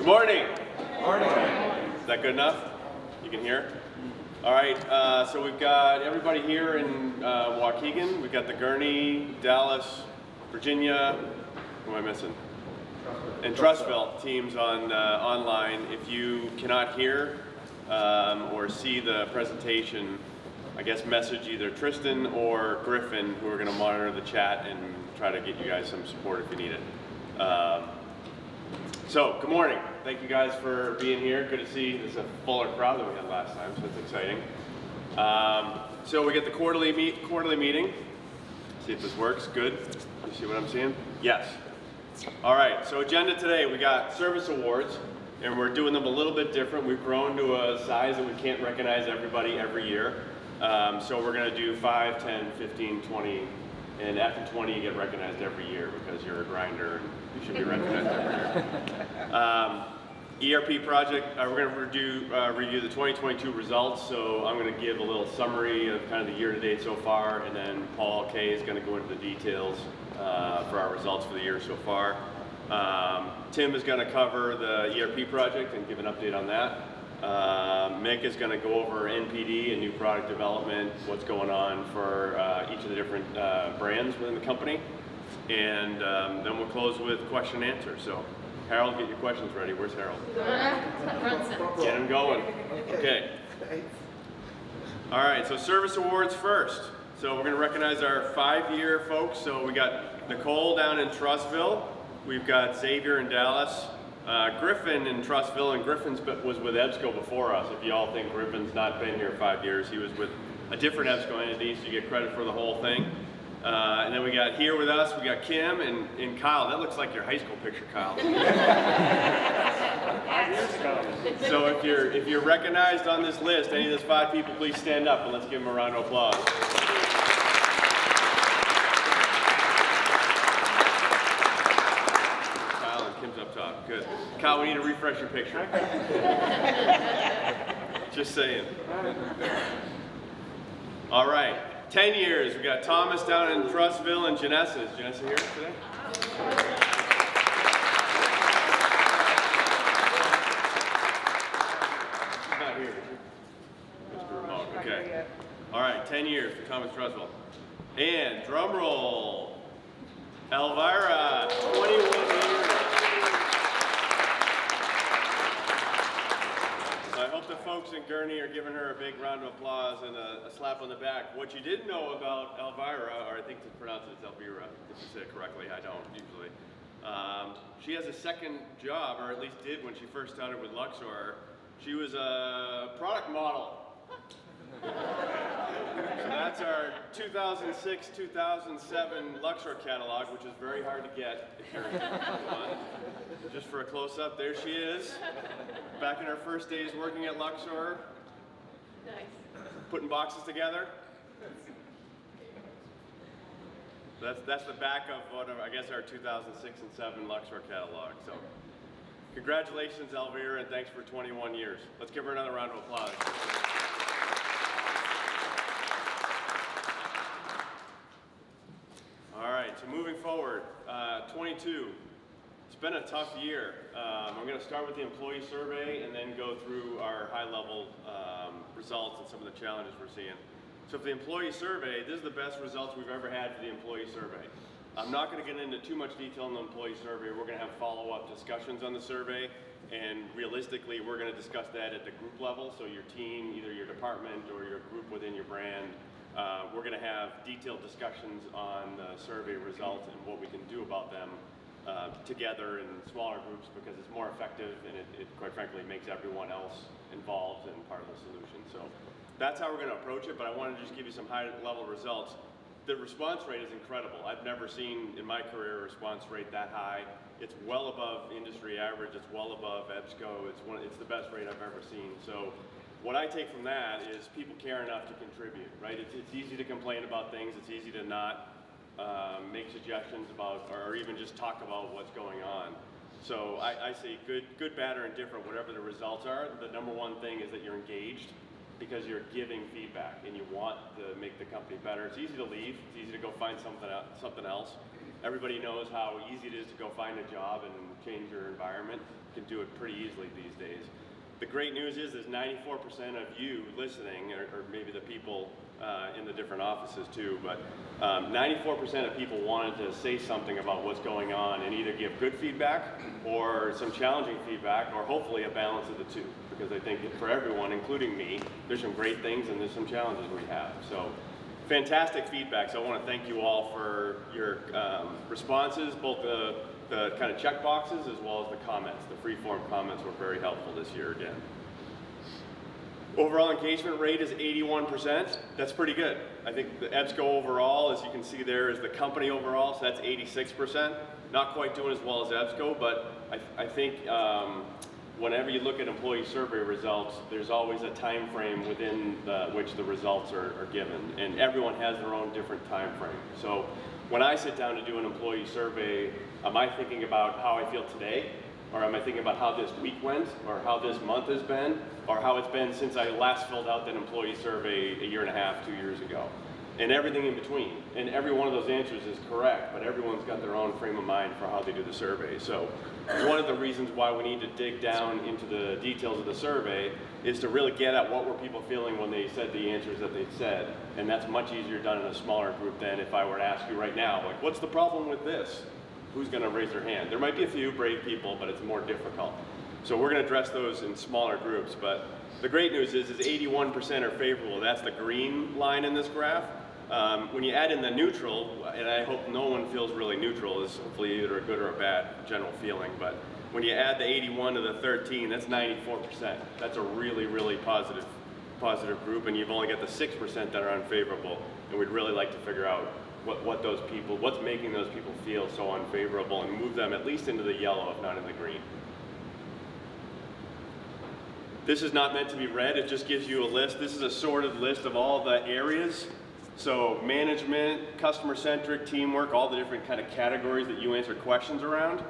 Good morning. Morning. Is that good enough? You can hear? All right, so we've got everybody here in Waukegan. We've got the Gurnee, Dallas, Virginia, who am I missing? And Trustville teams on online. If you cannot hear or see the presentation, I guess message either Tristan or Griffin, who are going to monitor the chat and try to get you guys some support if you need it. So, good morning. Thank you guys for being here. Good to see this is a fuller crowd than we had last time, so it's exciting. So we get the quarterly meeting. See if this works. Good. You see what I'm seeing? Yes. All right. So agenda today, we got service awards, and we're doing them a little bit different. We've grown to a size that we can't recognize everybody every year. So we're going to do 5, 10, 15, 20, and after 20 you get recognized every year because you're a grinder and you should be recognized every year. ERP project, we're going to review the 2022 results, so I'm going to give a little summary of kind of the year-to-date so far, and then Paul Kay is going to go into the details for our results for the year so far. Tim is going to cover the ERP project and give an update on that. Mick is going to go over NPD and new product development, what's going on for each of the different brands within the company. And then we'll close with question and answer. So Harold, get your questions ready. Where's Harold? Get him going. Okay. All right, so service awards first. So we're going to recognize our 5-year folks. So we got Nicole down in Trustville. We've got Xavier in Dallas. Griffin in Trustville, and Griffin was with EBSCO before us. If you all think Griffin's not been here 5 years, he was with a different EBSCO entity, so you get credit for the whole thing. And then we got here with us, we got Kim and Kyle. That looks like your high school picture, Kyle. 5 years ago. So if you're recognized on this list, any of those 5 people, please stand up and let's give them a round of applause. Kim's up top. Good. Kyle, we need to refresh your picture. Just saying. All right. 10 years. We got Thomas down in Trustville and Janessa. Is Janessa here today? She's not here, is she? Mr. Remote. Okay. All right. 10 years for Thomas Trustville. And drum roll. Elvira, 21 years. I hope the folks in Gurnee are giving her a big round of applause and a slap on the back. What you didn't know about Elvira, or I think to pronounce it as Elvira, if you say it correctly, I don't usually. She has a second job, or at least did when she first started with Luxor. She was a product model. So that's our 2006-2007 Luxor catalog, which is very hard to get if you're one. Just for a close-up, there she is, back in her first days working at Luxor. Nice. Putting boxes together. That's the back of what I guess our 2006 and 7 Luxor catalog. So, congratulations, Elvira, and thanks for 21 years. Let's give her another round of applause. All right, so moving forward, 22. It's been a tough year. I'm going to start with the employee survey and then go through our high-level results and some of the challenges we're seeing. So for the employee survey, this is the best results we've ever had for the employee survey. I'm not going to get into too much detail on the employee survey. We're going to have follow-up discussions on the survey, and realistically, we're going to discuss that at the group level. So your team, either your department or your group within your brand, we're going to have detailed discussions on the survey results and what we can do about them together in smaller groups, because it's more effective and it quite frankly makes everyone else involved and part of the solution. So that's how we're going to approach it, but I want to just give you some high-level results. The response rate is incredible. I've never seen in my career a response rate that high. It's well above industry average. It's well above EBSCO. It's the best rate I've ever seen. So what I take from that is people care enough to contribute, right? It's easy to complain about things. It's easy to not make suggestions about, or even just talk about what's going on. So I say good, bad, or indifferent, whatever the results are, the number one thing is that you're engaged because you're giving feedback and you want to make the company better. It's easy to leave. It's easy to go find something else. Everybody knows how easy it is to go find a job and change your environment. You can do it pretty easily these days. The great news is there's 94% of you listening, or maybe the people in the different offices too, but 94% of people wanted to say something about what's going on and either give good feedback or some challenging feedback, or hopefully a balance of the two. Because I think for everyone, including me, there's some great things and there's some challenges we have. So fantastic feedback. So I want to thank you all for your responses, both the kind of check boxes as well as the comments. The free-form comments were very helpful this year again. Overall engagement rate is 81%. That's pretty good. I think the EBSCO overall, as you can see there, is the company overall, so that's 86%. Not quite doing as well as EBSCO, but I think whenever you look at employee survey results, there's always a time frame within which the results are given, and everyone has their own different time frame. So when I sit down to do an employee survey, am I thinking about how I feel today? Or am I thinking about how this week went, or how this month has been, or how it's been since I last filled out that employee survey a year and a half, 2 years ago? And everything in between. And every one of those answers is correct, but everyone's got their own frame of mind for how they do the survey. So one of the reasons why we need to dig down into the details of the survey is to really get at what were people feeling when they said the answers that they said. And that's much easier done in a smaller group than if I were to ask you right now, like, what's the problem with this? Who's going to raise their hand? There might be a few brave people, but it's more difficult. So we're going to address those in smaller groups. But the great news is 81% are favorable. That's the green line in this graph. When you add in the neutral, and I hope no one feels really neutral, is hopefully either a good or a bad general feeling, but when you add the 81 to the 13, that's 94%. That's a really, really positive group, and you've only got the 6% that are unfavorable, and we'd really like to figure out what's making those people feel so unfavorable and move them at least into the yellow, if not in the green. This is not meant to be read, it just gives you a list. This is a sorted list of all the areas. So management, customer-centric, teamwork, all the different kind of categories that you answer questions around.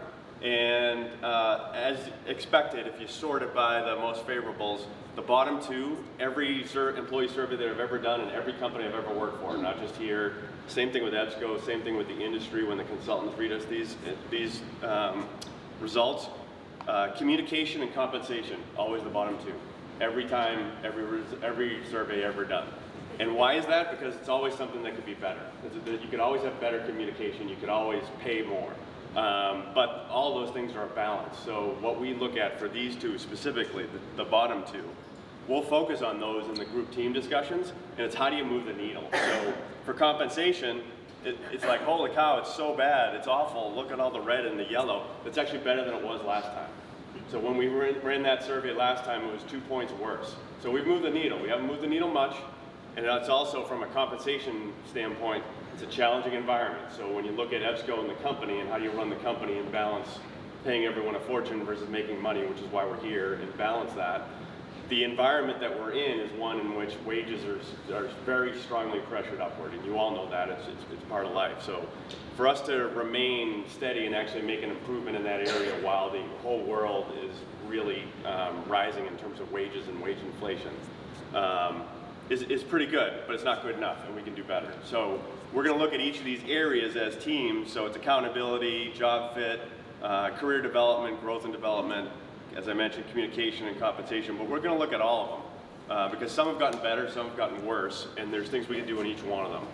And as expected, if you sort it by the most favorables, the bottom two, every employee survey that I've ever done in every company I've ever worked for, not just here, same thing with EBSCO, same thing with the industry when the consultants read us these results. Communication and compensation, always the bottom two. Every time, every survey ever done. And why is that? Because it's always something that could be better. You could always have better communication, you could always pay more. But all those things are a balance. So what we look at for these two specifically, the bottom two, we'll focus on those in the group team discussions, and it's how do you move the needle. So for compensation, it's like, holy cow, it's so bad, it's awful, look at all the red and the yellow. It's actually better than it was last time. So when we ran that survey last time, it was 2 points worse. So we've moved the needle. We haven't moved the needle much, and it's also from a compensation standpoint, it's a challenging environment. So when you look at EBSCO and the company and how do you run the company and balance paying everyone a fortune versus making money, which is why we're here, and balance that, the environment that we're in is one in which wages are very strongly pressured upward, and you all know that, it's part of life. So for us to remain steady and actually make an improvement in that area while the whole world is really rising in terms of wages and wage inflation is pretty good, but it's not good enough, and we can do better. So we're going to look at each of these areas as teams. So it's accountability, job fit, career development, growth and development, as I mentioned, communication and compensation, but we're going to look at all of them because some have gotten better, some have gotten worse, and there's things we can do in each one of them.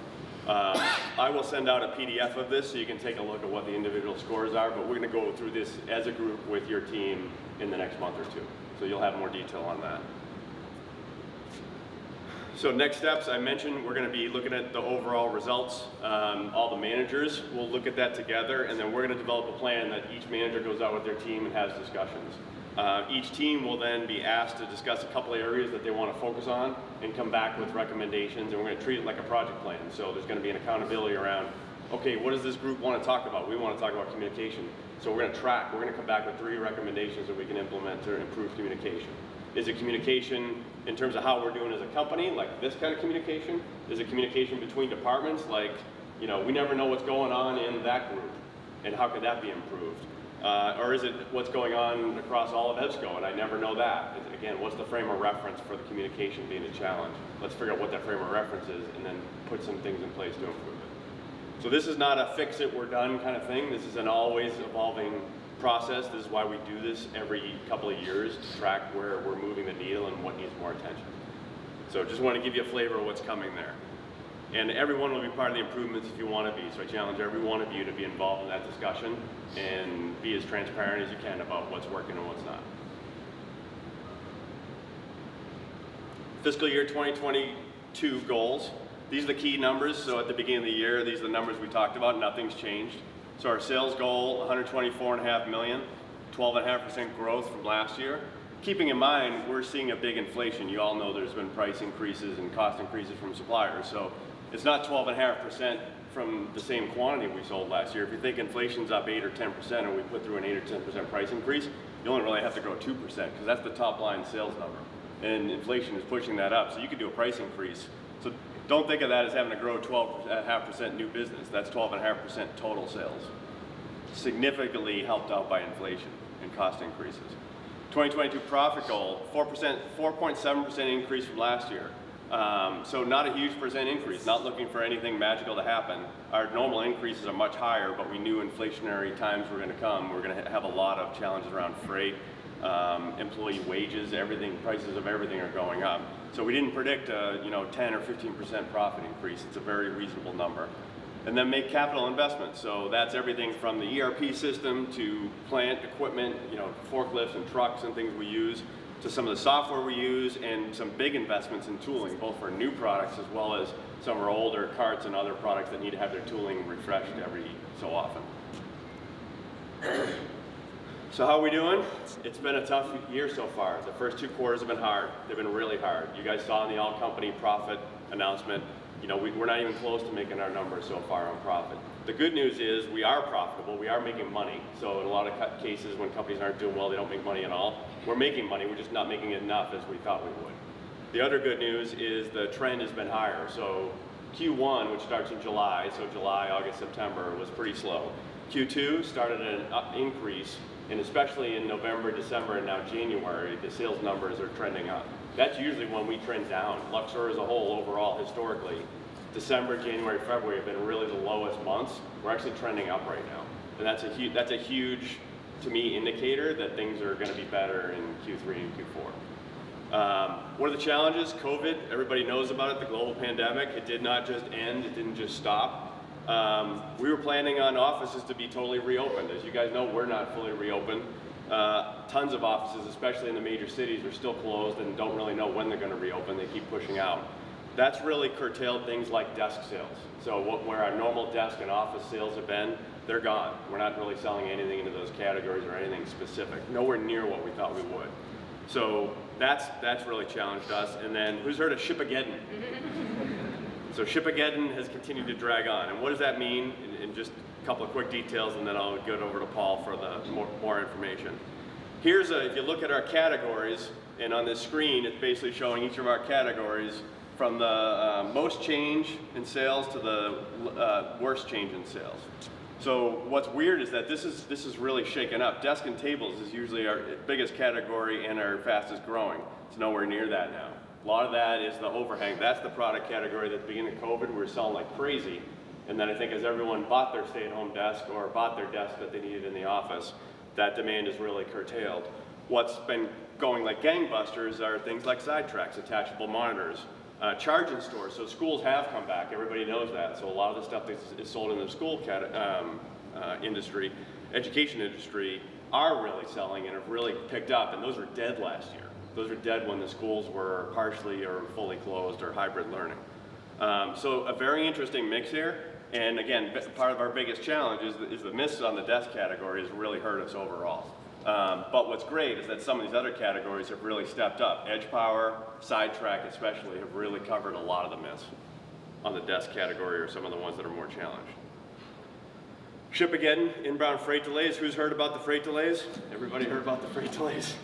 I will send out a PDF of this so you can take a look at what the individual scores are, but we're going to go through this as a group with your team in the next month or two. So you'll have more detail on that. So next steps, I mentioned we're going to be looking at the overall results. All the managers will look at that together, and then we're going to develop a plan that each manager goes out with their team and has discussions. Each team will then be asked to discuss a couple of areas that they want to focus on and come back with recommendations, and we're going to treat it like a project plan. So there's going to be an accountability around, okay, what does this group want to talk about? We want to talk about communication. So we're going to track. We're going to come back with 3 recommendations that we can implement to improve communication. Is it communication in terms of how we're doing as a company, like this kind of communication? Is it communication between departments, like, you know, we never know what's going on in that group, and how could that be improved? Or is it what's going on across all of EBSCO, and I never know that? Again, what's the frame of reference for the communication being a challenge? Let's figure out what that frame of reference is, and then put some things in place to improve it. So this is not a fix it, we're done kind of thing. This is an always evolving process. This is why we do this every couple of years to track where we're moving the needle and what needs more attention. So just want to give you a flavor of what's coming there. And everyone will be part of the improvements if you want to be. So I challenge every one of you to be involved in that discussion and be as transparent as you can about what's working and what's not. Fiscal year 2022 goals. These are the key numbers. So at the beginning of the year, these are the numbers we talked about. Nothing's changed. So our sales goal, $124.5 million, 12.5% growth from last year. Keeping in mind, we're seeing a big inflation. You all know there's been price increases and cost increases from suppliers. So it's not 12.5% from the same quantity we sold last year. If you think inflation's up 8 or 10% and we put through an 8 or 10% price increase, you only really have to grow 2% because that's the top line sales number. And inflation is pushing that up. So you could do a price increase. So don't think of that as having to grow 12.5% new business. That's 12.5% total sales. Significantly helped out by inflation and cost increases. 2022 profit goal, 4.7% increase from last year. So not a huge percent increase, not looking for anything magical to happen. Our normal increases are much higher, but we knew inflationary times were gonna come. We're gonna have a lot of challenges around freight, employee wages, everything, prices of everything are going up. So we didn't predict a 10 or 15% profit increase. It's a very reasonable number. And then make capital investments. So that's everything from the ERP system to plant equipment, forklifts and trucks and things we use, to some of the software we use, and some big investments in tooling, both for new products as well as some of our older carts and other products that need to have their tooling refreshed every so often. So how are we doing? It's been a tough year so far. The first 2 quarters have been hard. They've been really hard. You guys saw in the all-company profit announcement, we're not even close to making our numbers so far on profit. The good news is we are profitable, we are making money. So in a lot of cases when companies aren't doing well, they don't make money at all. We're making money, we're just not making enough as we thought we would. The other good news is the trend has been higher. So Q1, which starts in July, so July, August, September, was pretty slow. Q2 started an increase, and especially in November, December, and now January, the sales numbers are trending up. That's usually when we trend down. Luxor as a whole, overall, historically, December, January, February have been really the lowest months. We're actually trending up right now. And that's a huge, to me, indicator that things are gonna be better in Q3 and Q4. What are the challenges? COVID, everybody knows about it, the global pandemic. It did not just end, it didn't just stop. We were planning on offices to be totally reopened. As you guys know, we're not fully reopened. Tons of offices, especially in the major cities, are still closed and don't really know when they're going to reopen. They keep pushing out. That's really curtailed things like desk sales. So where our normal desk and office sales have been, they're gone. We're not really selling anything into those categories or anything specific. Nowhere near what we thought we would. So that's really challenged us. And then who's heard of Shipageddon? So Shipageddon has continued to drag on. And what does that mean? In just a couple of quick details, and then I'll go over to Paul for the more information. If you look at our categories, and on this screen, it's basically showing each of our categories from the most change in sales to the worst change in sales. So what's weird is that this is really shaken up. Desk and tables is usually our biggest category and our fastest growing. It's nowhere near that now. A lot of that is the overhang. That's the product category that at the beginning of COVID we were selling like crazy. And then I think as everyone bought their stay-at-home desk or bought their desk that they needed in the office, that demand is really curtailed. What's been going like gangbusters are things like side tracks, attachable monitors, charging stores. So schools have come back, everybody knows that. So a lot of the stuff that is sold in the school industry, education industry, are really selling and have really picked up, and those were dead last year. Those are dead when the schools were partially or fully closed or hybrid learning. So a very interesting mix here. And again, part of our biggest challenge is the miss on the desk category has really hurt us overall. But what's great is that some of these other categories have really stepped up. Edge power, sidetrack especially, have really covered a lot of the miss on the desk category or some of the ones that are more challenged. Shipageddon, inbound freight delays. Who's heard about the freight delays? Everybody heard about the freight delays?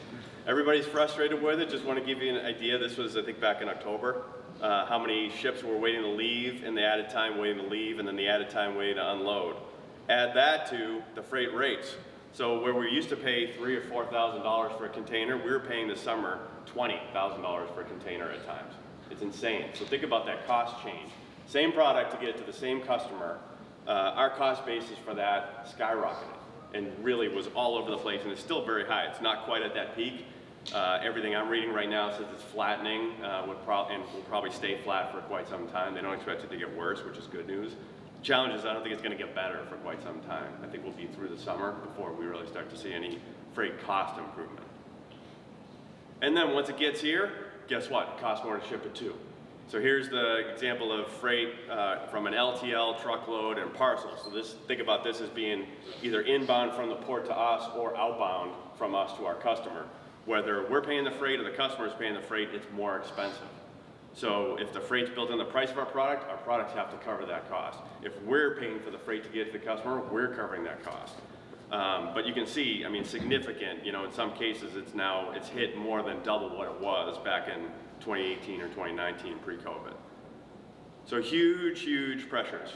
Everybody's frustrated with it. Just want to give you an idea. This was, I think, back in October. How many ships were waiting to leave, and the added time waiting to leave, and then the added time waiting to unload. Add that to the freight rates. So where we used to pay $3,000 or $4,000 for a container, we were paying this summer $20,000 for a container at times. It's insane. So think about that cost change. Same product to get it to the same customer, our cost basis for that skyrocketed and really was all over the place, and it's still very high. It's not quite at that peak. Everything I'm reading right now says it's flattening and will probably stay flat for quite some time. They don't expect it to get worse, which is good news. The challenge is I don't think it's going to get better for quite some time. I think we'll be through the summer before we really start to see any freight cost improvement. And then once it gets here, guess what? It costs more to ship it too. So here's the example of freight from an LTL, truckload, and parcel. So think about this as being either inbound from the port to us or outbound from us to our customer. Whether we're paying the freight or the customer is paying the freight, it's more expensive. So if the freight's built in the price of our products have to cover that cost. If we're paying for the freight to get to the customer, we're covering that cost. But you can see, I mean, significant, in some cases it's hit more than double what it was back in 2018 or 2019 pre-COVID. So huge, huge pressures.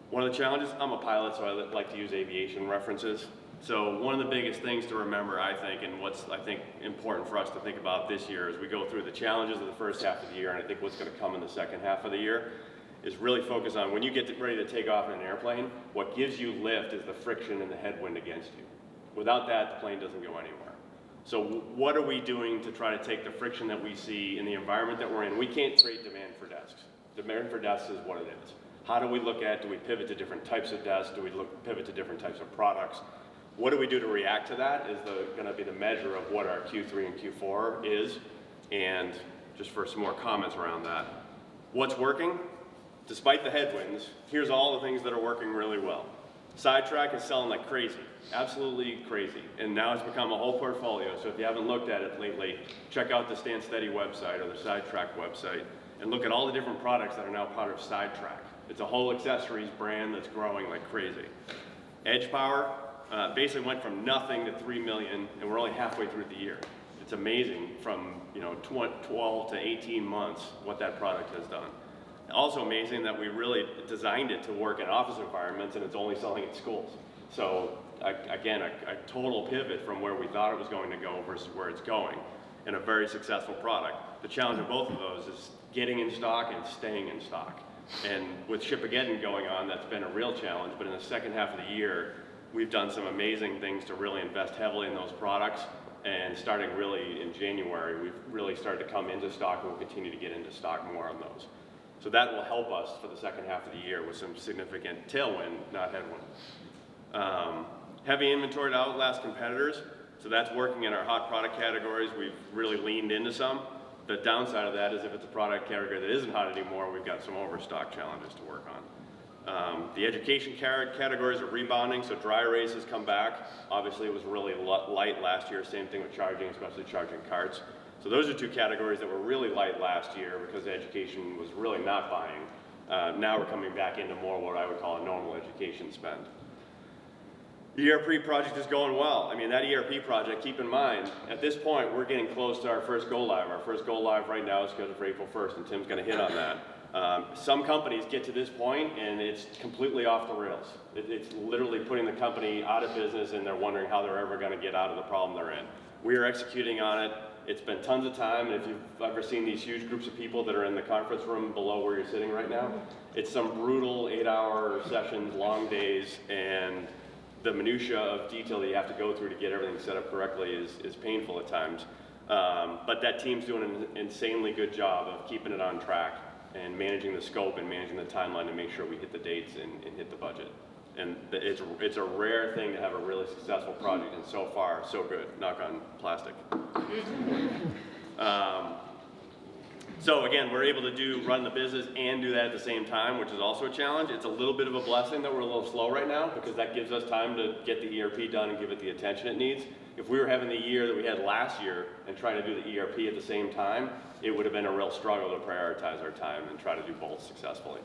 One of the challenges, I'm a pilot, so I like to use aviation references. So one of the biggest things to remember, I think, and what's, I think, important for us to think about this year as we go through the challenges of the first half of the year, and I think what's going to come in the second half of the year, is really focus on when you get ready to take off in an airplane, what gives you lift is the friction and the headwind against you. Without that, the plane doesn't go anywhere. So what are we doing to try to take the friction that we see in the environment that we're in? We can't create demand for desks. Demand for desks is what it is. How do we look at, do we pivot to different types of desks? Do we pivot to different types of products? What do we do to react to that is going to be the measure of what our Q3 and Q4 is. And just for some more comments around that. What's working? Despite the headwinds, here's all the things that are working really well. Sidetrack is selling like crazy, absolutely crazy. And now it's become a whole portfolio. So if you haven't looked at it lately, check out the Stand Steady website or the Sidetrack website and look at all the different products that are now part of Sidetrack. It's a whole accessories brand that's growing like crazy. Edge Power basically went from nothing to 3 million, and we're only halfway through the year. It's amazing from 12 to 18 months what that product has done. Also amazing that we really designed it to work in office environments, and it's only selling in schools. So again, a total pivot from where we thought it was going to go versus where it's going, and a very successful product. The challenge of both of those is getting in stock and staying in stock. And with Shipageddon going on, that's been a real challenge, but in the second half of the year, we've done some amazing things to really invest heavily in those products, and starting really in January, we've really started to come into stock, and we'll continue to get into stock more on those. So that will help us for the second half of the year with some significant tailwind, not headwind. Heavy inventory to outlast competitors, so that's working in our hot product categories. We've really leaned into some. The downside of that is if it's a product category that isn't hot anymore, we've got some overstock challenges to work on. The education categories are rebounding, so dry erase has come back. Obviously it was really light last year, same thing with charging, especially charging carts. So those are two categories that were really light last year because education was really not buying. Now we're coming back into more what I would call a normal education spend. ERP project is going well. I mean, that ERP project, keep in mind, at this point, we're getting close to our first go live. Our first go live right now is scheduled for April 1st, and Tim's gonna hit on that. Some companies get to this point and it's completely off the rails. It's literally putting the company out of business, and they're wondering how they're ever gonna get out of the problem they're in. We are executing on it. It's been tons of time, and if you've ever seen these huge groups of people that are in the conference room below where you're sitting right now, it's some brutal 8-hour sessions, long days, and the minutia of detail that you have to go through to get everything set up correctly is painful at times. But that team's doing an insanely good job of keeping it on track and managing the scope and managing the timeline to make sure we hit the dates and hit the budget. And it's a rare thing to have a really successful project, and so far, so good. Knock on plastic. So again, we're able to run the business and do that at the same time, which is also a challenge. It's a little bit of a blessing that we're a little slow right now, because that gives us time to get the ERP done and give it the attention it needs. If we were having the year that we had last year and trying to do the ERP at the same time, it would have been a real struggle to prioritize our time and try to do both successfully.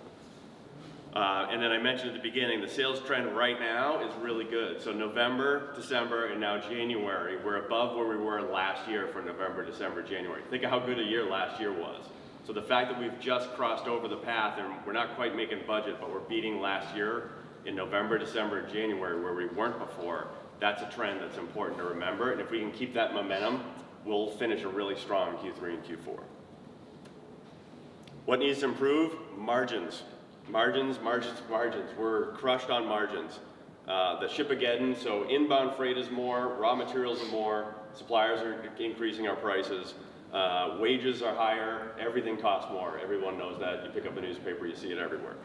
And then I mentioned at the beginning, the sales trend right now is really good. So November, December, and now January, we're above where we were last year for November, December, January. Think of how good a year last year was. So the fact that we've just crossed over the path, and we're not quite making budget, but we're beating last year in November, December, and January where we weren't before, that's a trend that's important to remember. And if we can keep that momentum, we'll finish a really strong Q3 and Q4. What needs to improve? Margins. Margins. We're crushed on margins. The ship-again, so inbound freight is more, raw materials are more, suppliers are increasing our prices, wages are higher, everything costs more. Everyone knows that. You pick up a newspaper, you see it everywhere.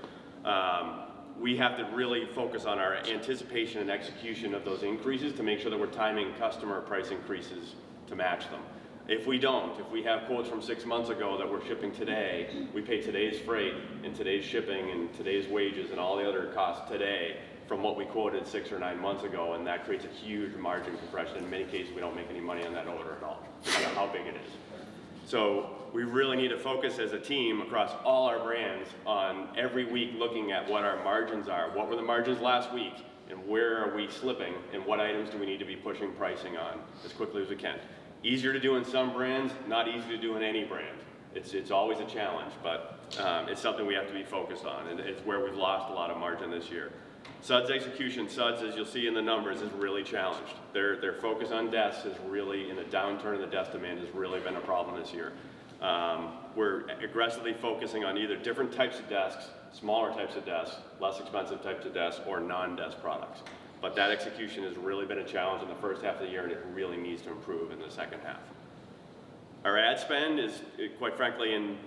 We have to really focus on our anticipation and execution of those increases to make sure that we're timing customer price increases to match them. If we don't, if we have quotes from 6 months ago that we're shipping today, we pay today's freight and today's shipping and today's wages and all the other costs today from what we quoted 6 or 9 months ago, and that creates a huge margin compression. In many cases, we don't make any money on that order at all, no matter how big it is. So we really need to focus as a team across all our brands on every week looking at what our margins are. What were the margins last week, and where are we slipping, and what items do we need to be pushing pricing on as quickly as we can. Easier to do in some brands, not easy to do in any brand. It's always a challenge, but it's something we have to be focused on, and it's where we've lost a lot of margin this year. Suds execution, Suds, as you'll see in the numbers, is really challenged. Their focus on desks is really, in the downturn of the desk demand, has really been a problem this year. We're aggressively focusing on either different types of desks, smaller types of desks, less expensive types of desks, or non-desk products. But that execution has really been a challenge in the first half of the year, and it really needs to improve in the second half. Our ad spend is, quite frankly, in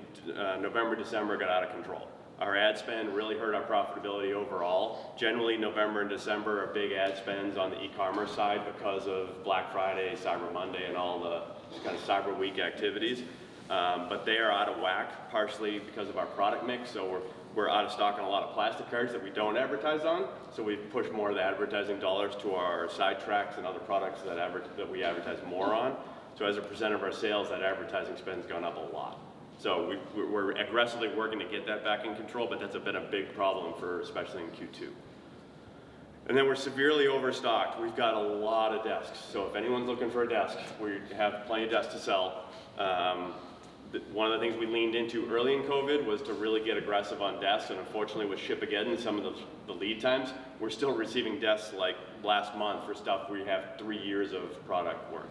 November, December, got out of control. Our ad spend really hurt our profitability overall. Generally, November and December are big ad spends on the e-commerce side because of Black Friday, Cyber Monday, and all the kind of Cyber Week activities. But they are out of whack, partially because of our product mix. So we're out of stock on a lot of plastic cards that we don't advertise on. So we've pushed more of the advertising dollars to our side tracks and other products that we advertise more on. So as a percent of our sales, that advertising spend's gone up a lot. So we're aggressively working to get that back in control, but that's been a big problem especially in Q2. And then we're severely overstocked. We've got a lot of desks. So if anyone's looking for a desk, we have plenty of desks to sell. One of the things we leaned into early in COVID was to really get aggressive on desks, and unfortunately with ship-again and some of the lead times, we're still receiving desks like last month for stuff where you have 3 years of product work.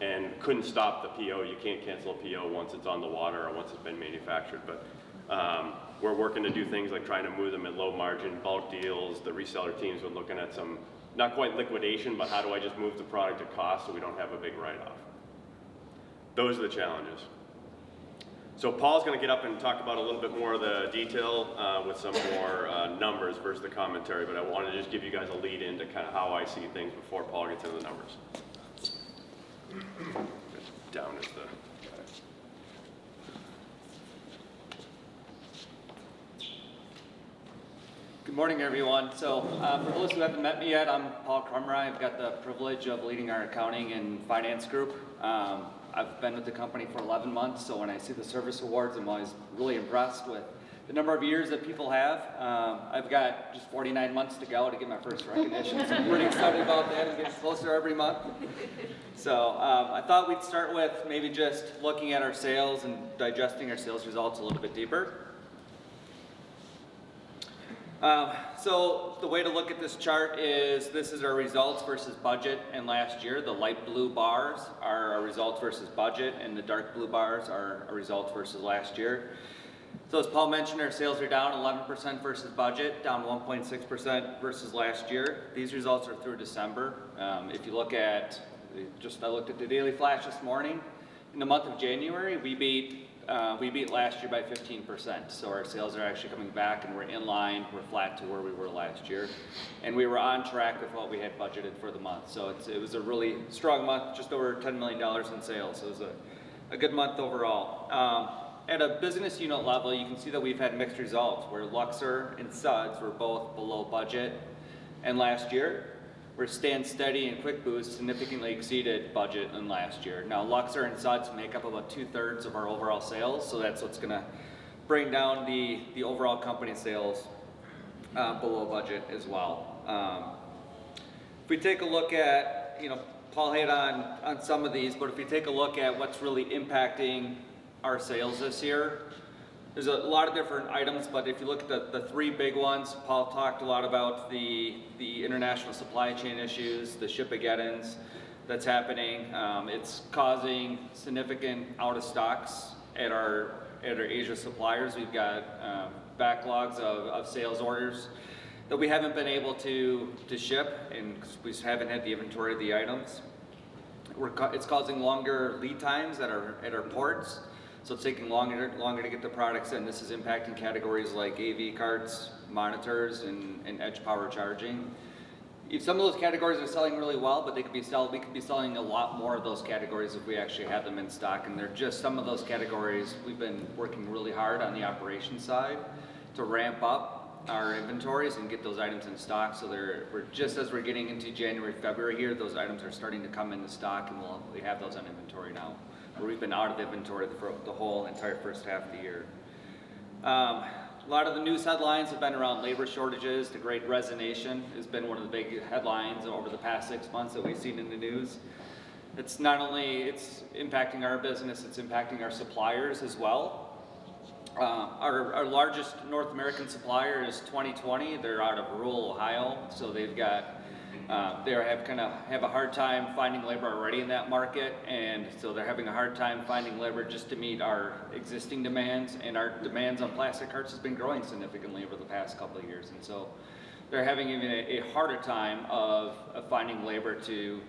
And couldn't stop the PO. You can't cancel a PO once it's on the water or once it's been manufactured. But we're working to do things like trying to move them at low margin, bulk deals. The reseller teams are looking at some, not quite liquidation, but how do I just move the product at cost so we don't have a big write-off. Those are the challenges. So Paul's going to get up and talk about a little bit more of the detail with some more numbers versus the commentary, but I wanted to just give you guys a lead into kind of how I see things before Paul gets into the numbers. Down is the... Good morning, everyone. So for those who haven't met me yet, I'm Paul Krummer. I've got the privilege of leading our accounting and finance group. I've been with the company for 11 months, so when I see the service awards, I'm always really impressed with the number of years that people have. I've got just 49 months to go to get my first recognition, so I'm pretty excited about that and getting closer every month. So I thought we'd start with maybe just looking at our sales and digesting our sales results a little bit deeper. So the way to look at this chart is this is our results versus budget and last year. The light blue bars are our results versus budget, and the dark blue bars are our results versus last year. So as Paul mentioned, our sales are down 11% versus budget, down 1.6% versus last year. These results are through December. If you look at, I looked at the Daily Flash this morning. In the month of January, we beat last year by 15%. So our sales are actually coming back, and we're in line. We're flat to where we were last year, and we were on track with what we had budgeted for the month. So it was a really strong month, just over $10 million in sales. So it was a good month overall. At a business unit level, you can see that we've had mixed results, where Luxor and Suds were both below budget, and last year, where Stand Steady and Quick Boost significantly exceeded budget in last year. Now, Luxor and Suds make up about 2/3 of our overall sales, so that's what's going to bring down the overall company sales below budget as well. If we take a look at, Paul hit on some of these, but if we take a look at what's really impacting our sales this year, there's a lot of different items, but if you look at the three big ones, Paul talked a lot about the international supply chain issues, the ship-agains that's happening. It's causing significant out of stocks at our at our Asia suppliers. We've got backlogs of sales orders that we haven't been able to ship, and we just haven't had the inventory of the items. It's causing longer lead times at our ports, so it's taking longer to get the products in. This is impacting categories like AV carts, monitors, and edge power charging. Some of those categories are selling really well, but we could be selling a lot more of those categories if we actually had them in stock. And they're just some of those categories we've been working really hard on the operations side to ramp up our inventories and get those items in stock. So we're just as we're getting into January, February here, those items are starting to come into stock, and we have those on inventory now. Where we've been out of inventory for the whole entire first half of the year. A lot of the news headlines have been around labor shortages. The Great Resignation has been one of the big headlines over the past 6 months that we've seen in the news. It's not only impacting our business, it's impacting our suppliers as well. Our largest North American supplier is 2020. They're out of rural Ohio, so they've got they have a hard time finding labor already in that market, and so they're having a hard time finding labor just to meet our existing demands, and our demands on plastic carts has been growing significantly over the past couple of years, and so they're having even a harder time of finding labor to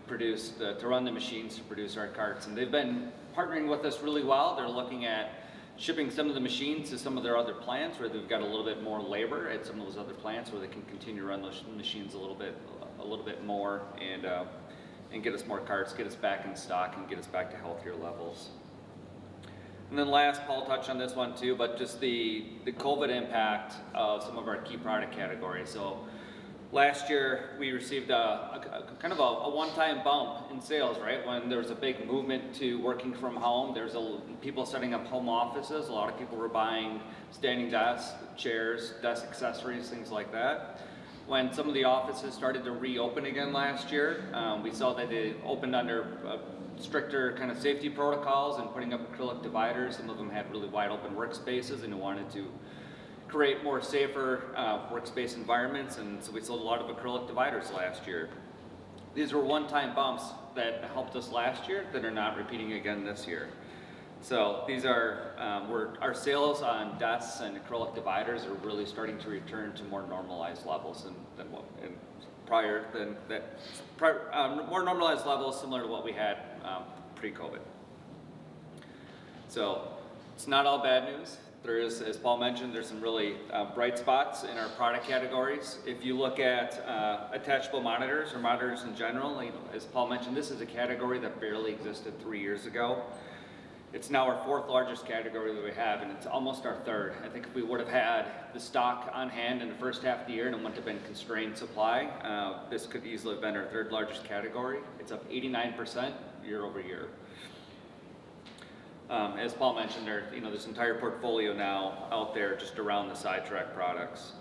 run the machines to produce our carts, and they've been partnering with us really well. They're looking at shipping some of the machines to some of their other plants where they've got a little bit more labor at some of those other plants where they can continue to run those machines a little bit more and get us more carts, get us back in stock, and get us back to healthier levels. And then last, Paul touched on this one too, but just the COVID impact of some of our key product categories. So last year we received a kind of a one-time bump in sales, right? When there was a big movement to working from home, there's people setting up home offices. A lot of people were buying standing desks, chairs, desk accessories, things like that. When some of the offices started to reopen again last year, we saw that they opened under stricter kind of safety protocols and putting up acrylic dividers. Some of them had really wide open workspaces and wanted to create more safer workspace environments, and so we sold a lot of acrylic dividers last year. These were one-time bumps that helped us last year that are not repeating again this year. So these are our sales on desks and acrylic dividers are really starting to return to more normalized levels more normalized levels similar to what we had pre-COVID. So it's not all bad news. There is, as Paul mentioned, there's some really bright spots in our product categories. If you look at attachable monitors or monitors in general, as Paul mentioned, this is a category that barely existed 3 years ago. It's now our fourth largest category that we have, and it's almost our third. I think if we would have had the stock on hand in the first half of the year and it wouldn't have been constrained supply, this could easily have been our third largest category. It's up 89% year over year. As Paul mentioned, there's this entire portfolio now out there just around the sidetrack products.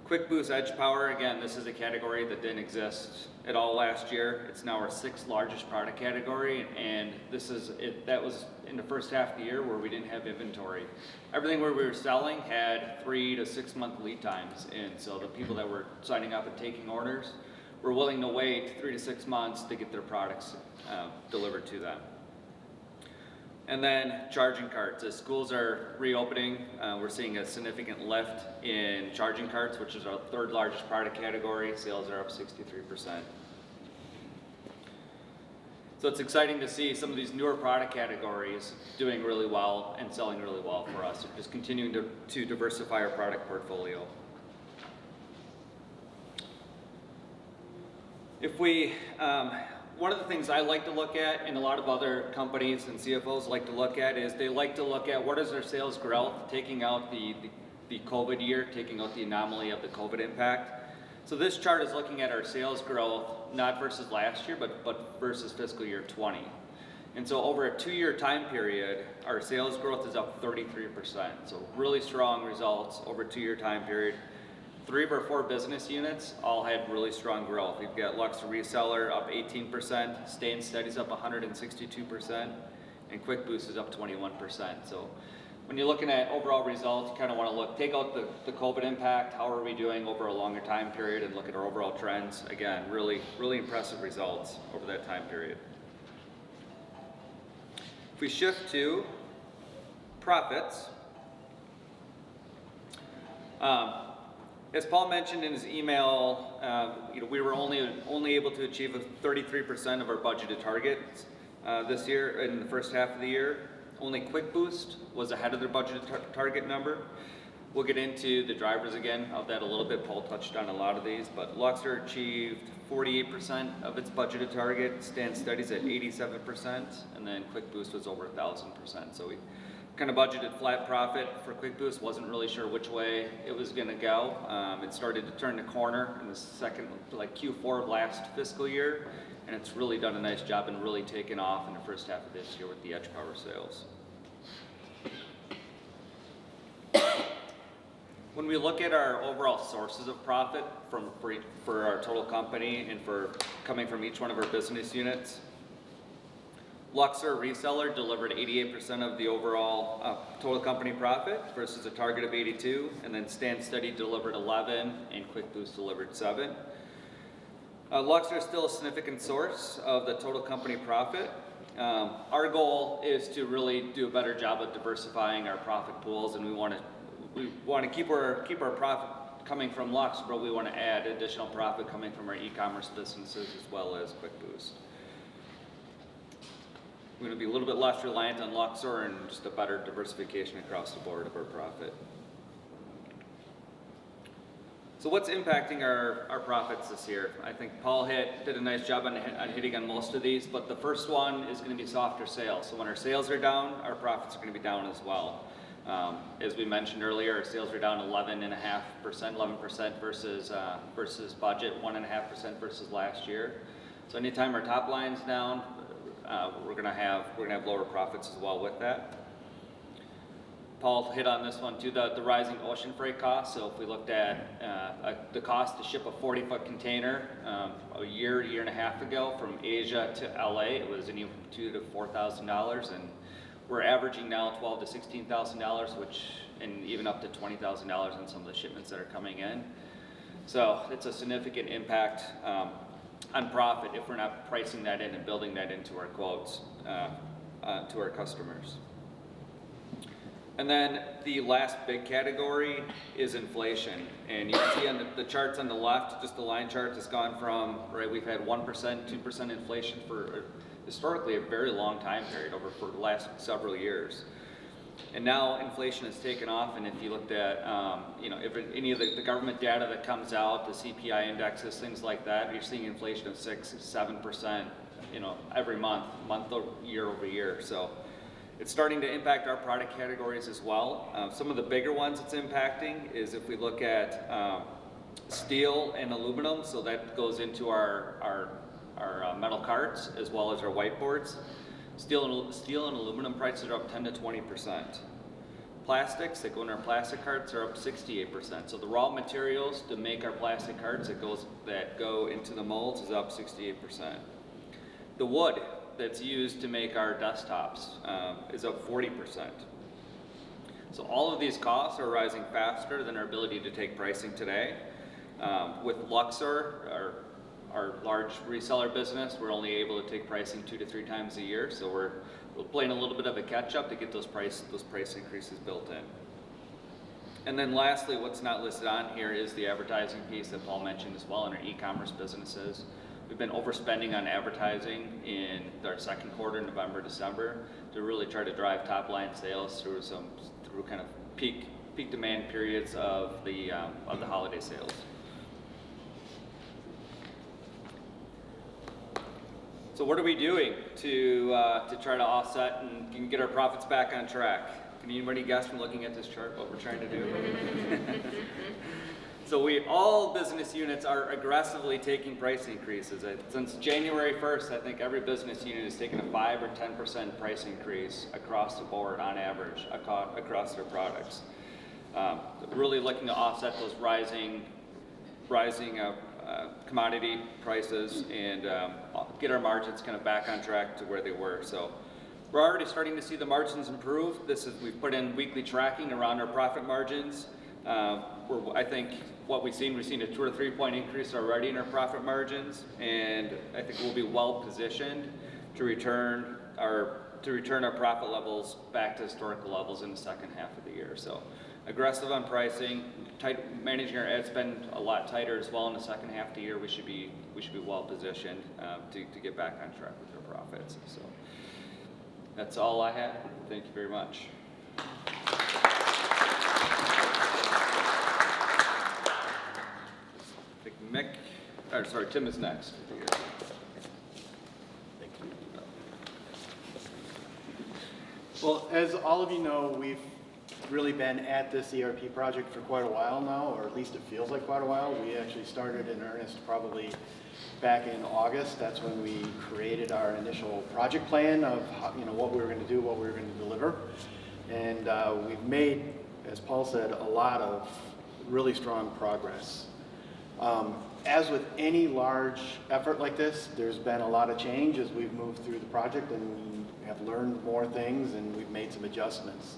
Quick Boost Edge Power, again, this is a category that didn't exist at all last year. It's now our sixth largest product category, and that was in the first half of the year where we didn't have inventory. Everything where we were selling had 3 to 6 month lead times, and so the people that were signing up and taking orders were willing to wait 3 to 6 months to get their products delivered to them. And then charging carts. As schools are reopening, we're seeing a significant lift in charging carts, which is our third largest product category. Sales are up 63%. So it's exciting to see some of these newer product categories doing really well and selling really well for us. We're just continuing to diversify our product portfolio. One of the things I like to look at, and a lot of other companies and CFOs like to look at, is they like to look at what is their sales growth, taking out the COVID year, taking out the anomaly of the COVID impact. So this chart is looking at our sales growth, not versus last year, but versus fiscal year 20. And so over a 2-year time period, our sales growth is up 33%. So really strong results over a 2-year time period. 3 of our 4 business units all had really strong growth. We've got Luxor Reseller up 18%, Stay and Steady's up 162%, and Quick Boost is up 21%. So when you're looking at overall results, you kind of want to take out the COVID impact, how are we doing over a longer time period, and look at our overall trends. Again, really, really impressive results over that time period. If we shift to profits, As Paul mentioned in his email, we were only able to achieve 33% of our budgeted targets this year in the first half of the year. Only Quick Boost was ahead of their budgeted target number. We'll get into the drivers again of that a little bit. Paul touched on a lot of these, but Luxor achieved 48% of its budgeted target. Stand Steady's at 87%, and then Quick Boost was over 1,000%. So we kind of budgeted flat profit for Quick Boost. Wasn't really sure which way it was going to go. It started to turn the corner in the second, like Q4 of last fiscal year, and it's really done a nice job and really taken off in the first half of this year with the Edge Power sales. When we look at our overall sources of profit for our total company and for coming from each one of our business units, Luxor reseller delivered 88% of the overall total company profit versus a target of 82, and then Stand Steady delivered 11 and Quick Boost delivered 7. Luxor is still a significant source of the total company profit. Our goal is to really do a better job of diversifying our profit pools, and we want to keep our profit coming from Luxor, but we want to add additional profit coming from our e-commerce businesses as well as Quick Boost. We're going to be a little bit less reliant on Luxor and just a better diversification across the board of our profit. So what's impacting our profits this year? I think Paul did a nice job on hitting on most of these, but the first one is going to be softer sales. So when our sales are down, our profits are going to be down as well. As we mentioned earlier, our sales are down 11% versus budget, 1.5% versus last year. So anytime our top line's down, we're gonna have lower profits as well with that. Paul hit on this one too, the rising ocean freight costs. So if we looked at the cost to ship a 40-foot container a year and a half ago from Asia to LA, it was anywhere from $2,000 to $4,000, and we're averaging now $12,000 to $16,000, and even up to $20,000 on some of the shipments that are coming in. So it's a significant impact on profit if we're not pricing that in and building that into our quotes to our customers. And then the last big category is inflation. And you can see on the charts on the left, just the line chart has gone from, right, we've had 1%, 2% inflation for historically a very long time period for the last several years. And now inflation has taken off, and if you looked at, if any of the government data that comes out, the CPI indexes, things like that, you're seeing inflation of 6%, 7%, every month, year over year. So it's starting to impact our product categories as well. Some of the bigger ones it's impacting is if we look at steel and aluminum, so that goes into our metal carts as well as our whiteboards. Steel and aluminum prices are up 10 to 20%. Plastics that go in our plastic carts are up 68%. So the raw materials to make our plastic carts that go into the molds is up 68%. The wood that's used to make our desktops is up 40%. So all of these costs are rising faster than our ability to take pricing today. With Luxor, our large reseller business, we're only able to take pricing 2 to 3 times a year, so we're playing a little bit of a catch-up to get those price increases built in. And then lastly, what's not listed on here is the advertising piece that Paul mentioned as well in our e-commerce businesses. We've been overspending on advertising in our second quarter, November, December, to really try to drive top-line sales through kind of peak demand periods of the holiday sales. So what are we doing to try to offset and get our profits back on track? Can anybody guess from looking at this chart what we're trying to do? So all business units are aggressively taking price increases. Since January 1st, I think every business unit has taken a 5 or 10% price increase across the board on average across their products. Really looking to offset those rising commodity prices and get our margins kind of back on track to where they were. So we're already starting to see the margins improve. We've put in weekly tracking around our profit margins. I think we've seen a 2 or 3 point increase already in our profit margins, and I think we'll be well positioned to return our profit levels back to historical levels in the second half of the year. So aggressive on pricing, managing our ad spend a lot tighter as well in the second half of the year. We should be well positioned to get back on track with our profits. So that's all I had. Thank you very much. I think Tim is next. Thank you. Well, as all of you know, we've really been at this ERP project for quite a while now, or at least it feels like quite a while. We actually started in earnest probably back in August. That's when we created our initial project plan of how, what we were going to do, what we were going to deliver. And we've made, as Paul said, a lot of really strong progress. As with any large effort like this, there's been a lot of change as we've moved through the project, and we have learned more things, and we've made some adjustments.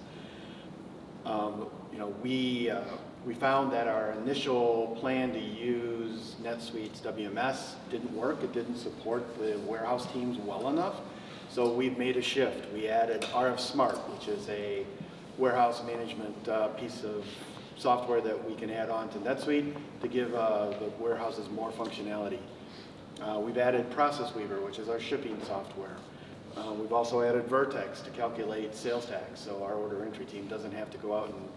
We found that our initial plan to use NetSuite's WMS didn't work. It didn't support the warehouse teams well enough. So we've made a shift. We added RF Smart, which is a warehouse management piece of software that we can add on to NetSuite to give the warehouses more functionality. We've added Process Weaver, which is our shipping software. We've also added Vertex to calculate sales tax, so our order entry team doesn't have to go out and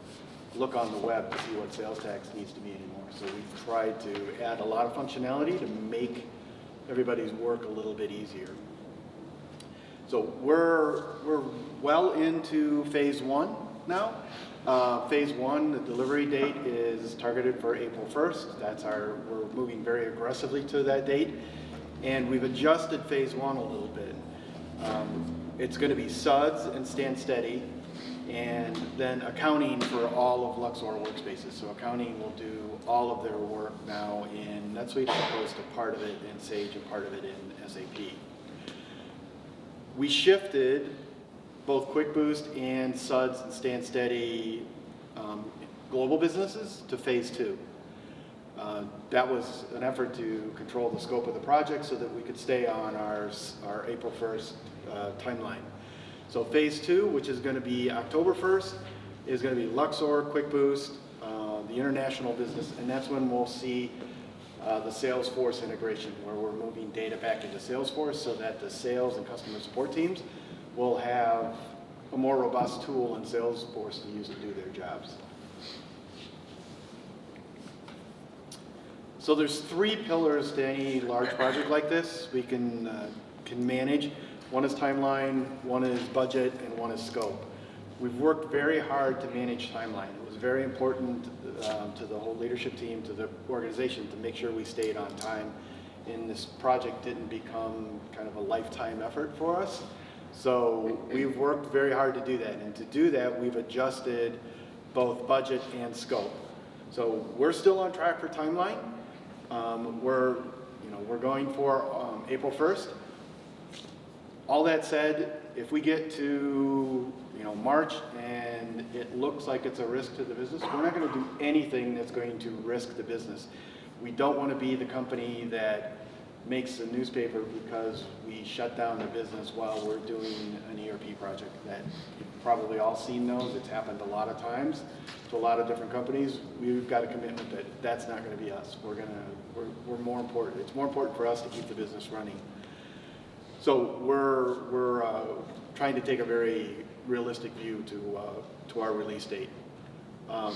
look on the web to see what sales tax needs to be anymore. So we've tried to add a lot of functionality to make everybody's work a little bit easier. So we're well into phase one now. Phase one, the delivery date is targeted for April 1st. We're moving very aggressively to that date. And we've adjusted phase one a little bit. It's going to be suds and stand steady, and then accounting for all of Luxor workspaces. So accounting will do all of their work now in NetSuite as opposed to part of it in Sage and part of it in SAP. We shifted both QuickBoost and suds and stand steady global businesses to phase two. That was an effort to control the scope of the project so that we could stay on our April 1st timeline. So phase two, which is going to be October 1st, is going to be Luxor, QuickBoost, the international business, and that's when we'll see the Salesforce integration, where we're moving data back into Salesforce so that the sales and customer support teams will have a more robust tool in Salesforce to use to do their jobs. So there's three pillars to any large project like this we can manage. One is timeline, one is budget, and one is scope. We've worked very hard to manage timeline. It was very important to the whole leadership team, to the organization, to make sure we stayed on time, and this project didn't become kind of a lifetime effort for us. So we've worked very hard to do that, and to do that, we've adjusted both budget and scope. So we're still on track for timeline. We're going for April 1st. All that said, if we get to March and it looks like it's a risk to the business, we're not going to do anything that's going to risk the business. We don't want to be the company that makes the newspaper because we shut down the business while we're doing an ERP project. That you've probably all seen those. It's happened a lot of times to a lot of different companies. We've got a commitment that that's not going to be us. We're more important. It's more important for us to keep the business running. So we're trying to take a very realistic view to our release date. The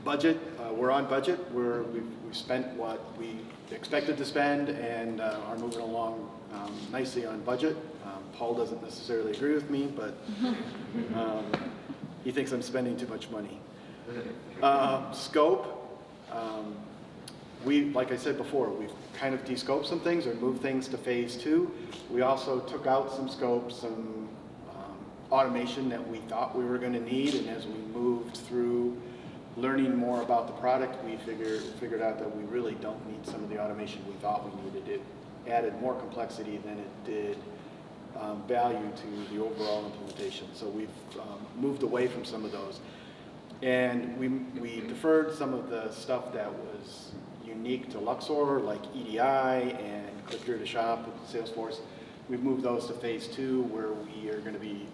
budget, we're on budget. We've spent what we expected to spend and are moving along nicely on budget. Paul doesn't necessarily agree with me, but he thinks I'm spending too much money. Scope, like I said before, we've kind of de-scoped some things or moved things to phase two. We also took out some scope, some automation that we thought we were going to need, and as we moved through learning more about the product, we figured out that we really don't need some of the automation we thought we needed. It added more complexity than it did value to the overall implementation. So we've moved away from some of those. And we deferred some of the stuff that was unique to Luxor, like EDI and Click Here to Shop with Salesforce. We've moved those to phase two, where we are going to be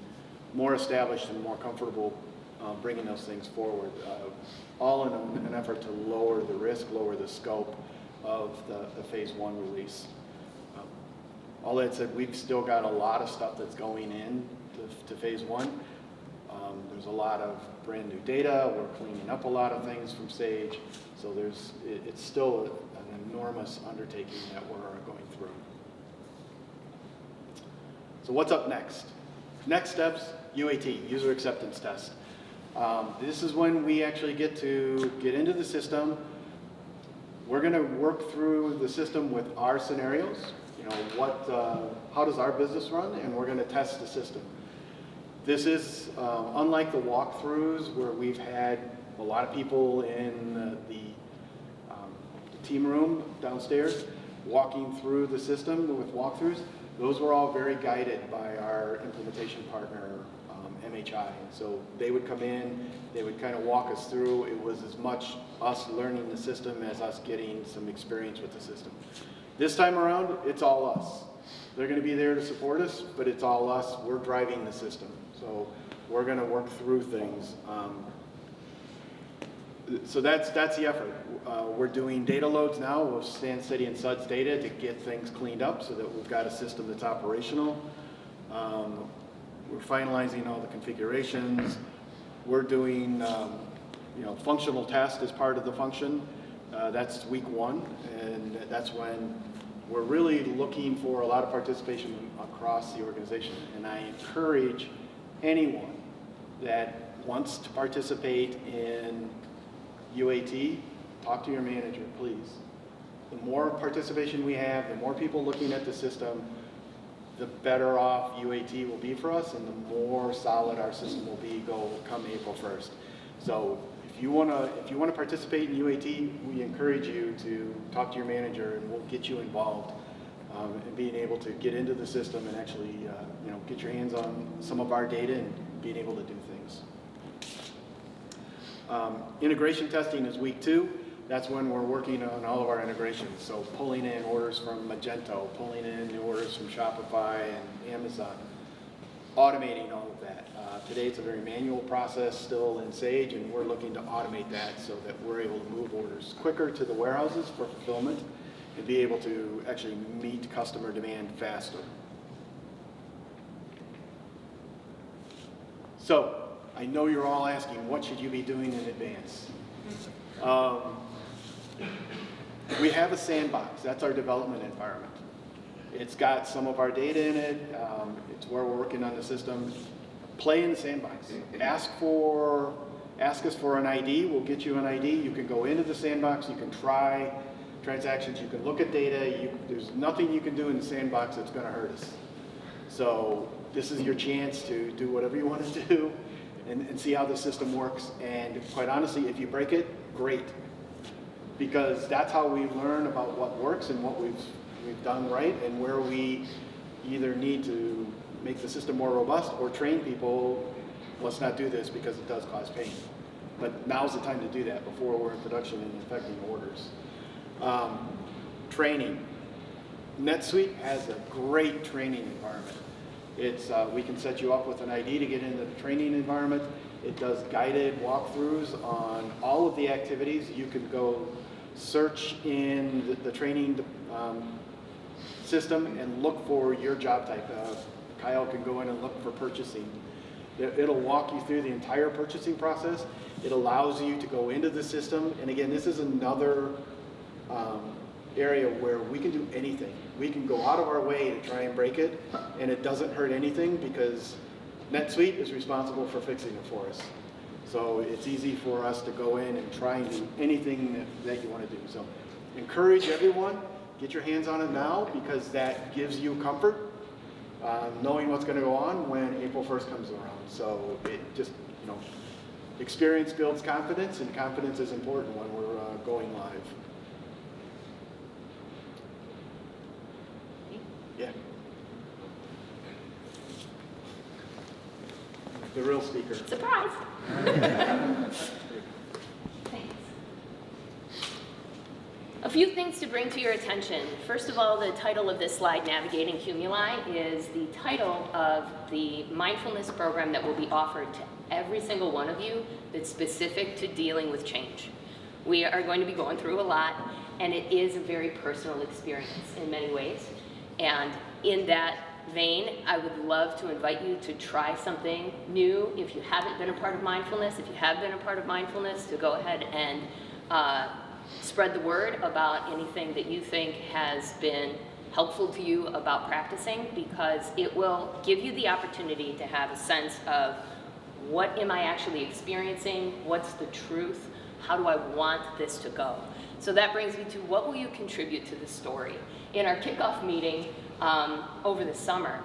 more established and more comfortable bringing those things forward, all in an effort to lower the risk, lower the scope of the phase 1 release. All that said, we've still got a lot of stuff that's going in to phase 1. There's a lot of brand new data. We're cleaning up a lot of things from Sage. So it's still an enormous undertaking that we're going through. So what's up next? Next steps, UAT, user acceptance test. This is when we actually get into the system. We're going to work through the system with our scenarios. You know, how does our business run? And we're going to test the system. This is unlike the walkthroughs where we've had a lot of people in the team room downstairs walking through the system with walkthroughs. Those were all very guided by our implementation partner, MHI. So they would come in, they would kind of walk us through. It was as much us learning the system as us getting some experience with the system. This time around, it's all us. They're going to be there to support us, but it's all us. We're driving the system. So we're going to work through things. So that's the effort. We're doing data loads now with Sand City and Suds data to get things cleaned up so that we've got a system that's operational. We're finalizing all the configurations. We're doing functional test as part of the function. That's week 1, and that's when we're really looking for a lot of participation across the organization. And I encourage anyone that wants to participate in UAT, talk to your manager, please. The more participation we have, the more people looking at the system, the better off UAT will be for us, and the more solid our system will be come April 1st. So if you want to participate in UAT, we encourage you to talk to your manager, and we'll get you involved in being able to get into the system and actually get your hands on some of our data and being able to do things. Integration testing is week 2. That's when we're working on all of our integrations. So pulling in orders from Magento, pulling in orders from Shopify and Amazon, automating all of that. Today it's a very manual process still in Sage, and we're looking to automate that so that we're able to move orders quicker to the warehouses for fulfillment and be able to actually meet customer demand faster. So I know you're all asking, what should you be doing in advance? We have a sandbox. That's our development environment. It's got some of our data in it. It's where we're working on the system. Play in the sandbox. Ask us for an ID. We'll get you an ID. You can go into the sandbox. You can try transactions. You can look at data. There's nothing you can do in the sandbox that's going to hurt us. So this is your chance to do whatever you want to do and see how the system works. And quite honestly, if you break it, great. Because that's how we learn about what works and what we've done right, and where we either need to make the system more robust or train people, let's not do this because it does cause pain. But now's the time to do that before we're in production and affecting orders. Training. NetSuite has a great training environment. We can set you up with an ID to get into the training environment. It does guided walkthroughs on all of the activities. You can go search in the training system and look for your job type. Kyle can go in and look for purchasing. It'll walk you through the entire purchasing process. It allows you to go into the system. And again, this is another area where we can do anything. We can go out of our way to try and break it, and it doesn't hurt anything because NetSuite is responsible for fixing it for us. So it's easy for us to go in and try and do anything that you want to do. So encourage everyone, get your hands on it now, because that gives you comfort, knowing what's going to go on when April 1st comes around. So it just, experience builds confidence, and confidence is important when we're going live. Yeah. The real speaker. Surprise! Thanks. few things to bring to your attention. First of all, the title of this slide, Navigating Cumuli, is the title of the mindfulness program that will be offered to every single one of you that's specific to dealing with change. We are going to be going through a lot, and it is a very personal experience in many ways. And in that vein, I would love to invite you to try something new. If you haven't been a part of mindfulness, if you have been a part of mindfulness, to go ahead and spread the word about anything that you think has been helpful to you about practicing, because it will give you the opportunity to have a sense of what am I actually experiencing, what's the truth, how do I want this to go. So that brings me to what will you contribute to the story. In our kickoff meeting over the summer,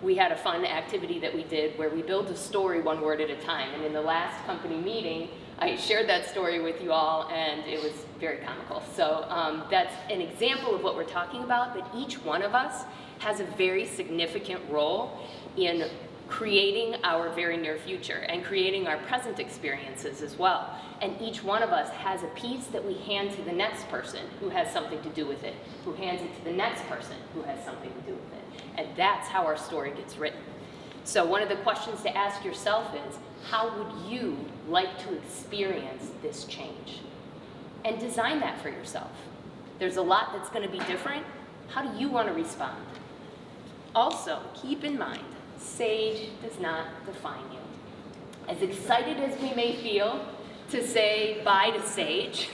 we had a fun activity that we did where we built a story one word at a time. And in the last company meeting, I shared that story with you all, and it was very comical. So that's an example of what we're talking about, but each one of us has a very significant role in creating our very near future and creating our present experiences as well. And each one of us has a piece that we hand to the next person who has something to do with it, who hands it to the next person who has something to do with it. And that's how our story gets written. So one of the questions to ask yourself is, how would you like to experience this change? And design that for yourself. There's a lot that's going to be different. How do you want to respond? Also, keep in mind, SAGE does not define you. As excited as we may feel to say bye to SAGE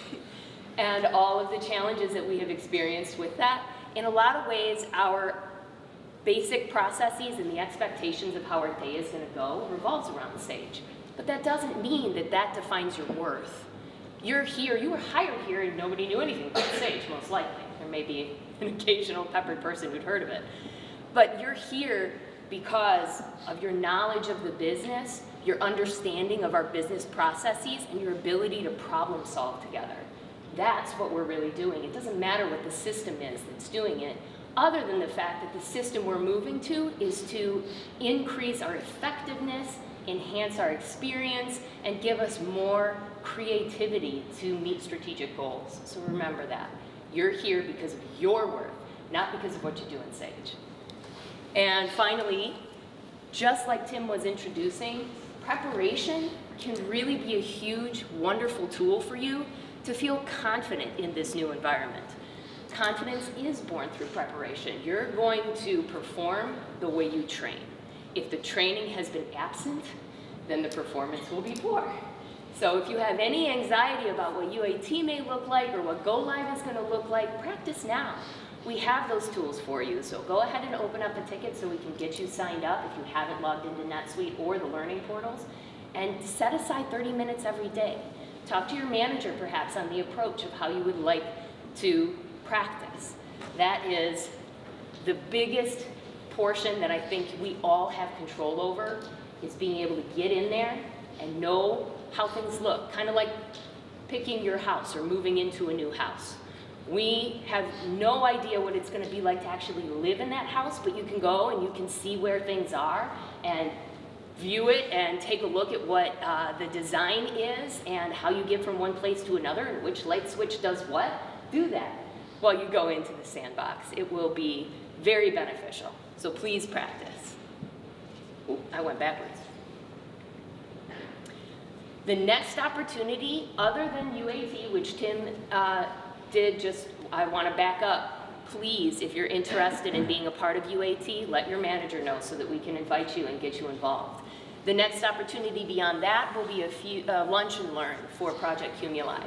and all of the challenges that we have experienced with that, in a lot of ways, our basic processes and the expectations of how our day is going to go revolves around SAGE. But that doesn't mean that that defines your worth. You're here, you were hired here, and nobody knew anything about SAGE, most likely. There may be an occasional peppered person who'd heard of it. But you're here because of your knowledge of the business, your understanding of our business processes, and your ability to problem solve together. That's what we're really doing. It doesn't matter what the system is that's doing it, other than the fact that the system we're moving to is to increase our effectiveness, enhance our experience, and give us more creativity to meet strategic goals. So remember that. You're here because of your worth, not because of what you do in SAGE. And finally, just like Tim was introducing, preparation can really be a huge, wonderful tool for you to feel confident in this new environment. Confidence is born through preparation. You're going to perform the way you train. If the training has been absent, then the performance will be poor. So if you have any anxiety about what UAT may look like or what Go Live is going to look like, practice now. We have those tools for you, so go ahead and open up a ticket so we can get you signed up if you haven't logged into NetSuite or the learning portals, and set aside 30 minutes every day. Talk to your manager perhaps on the approach of how you would like to practice. That is the biggest portion that I think we all have control over, is being able to get in there and know how things look, kind of like picking your house or moving into a new house. We have no idea what it's going to be like to actually live in that house, but you can go and you can see where things are and view it and take a look at what the design is and how you get from one place to another and which light switch does what. Do that while you go into the sandbox. It will be very beneficial. So please practice. Ooh, I went backwards. The next opportunity, other than UAT, which Tim I want to back up. Please, if you're interested in being a part of UAT, let your manager know so that we can invite you and get you involved. The next opportunity beyond that will be a lunch and learn for Project Cumuli.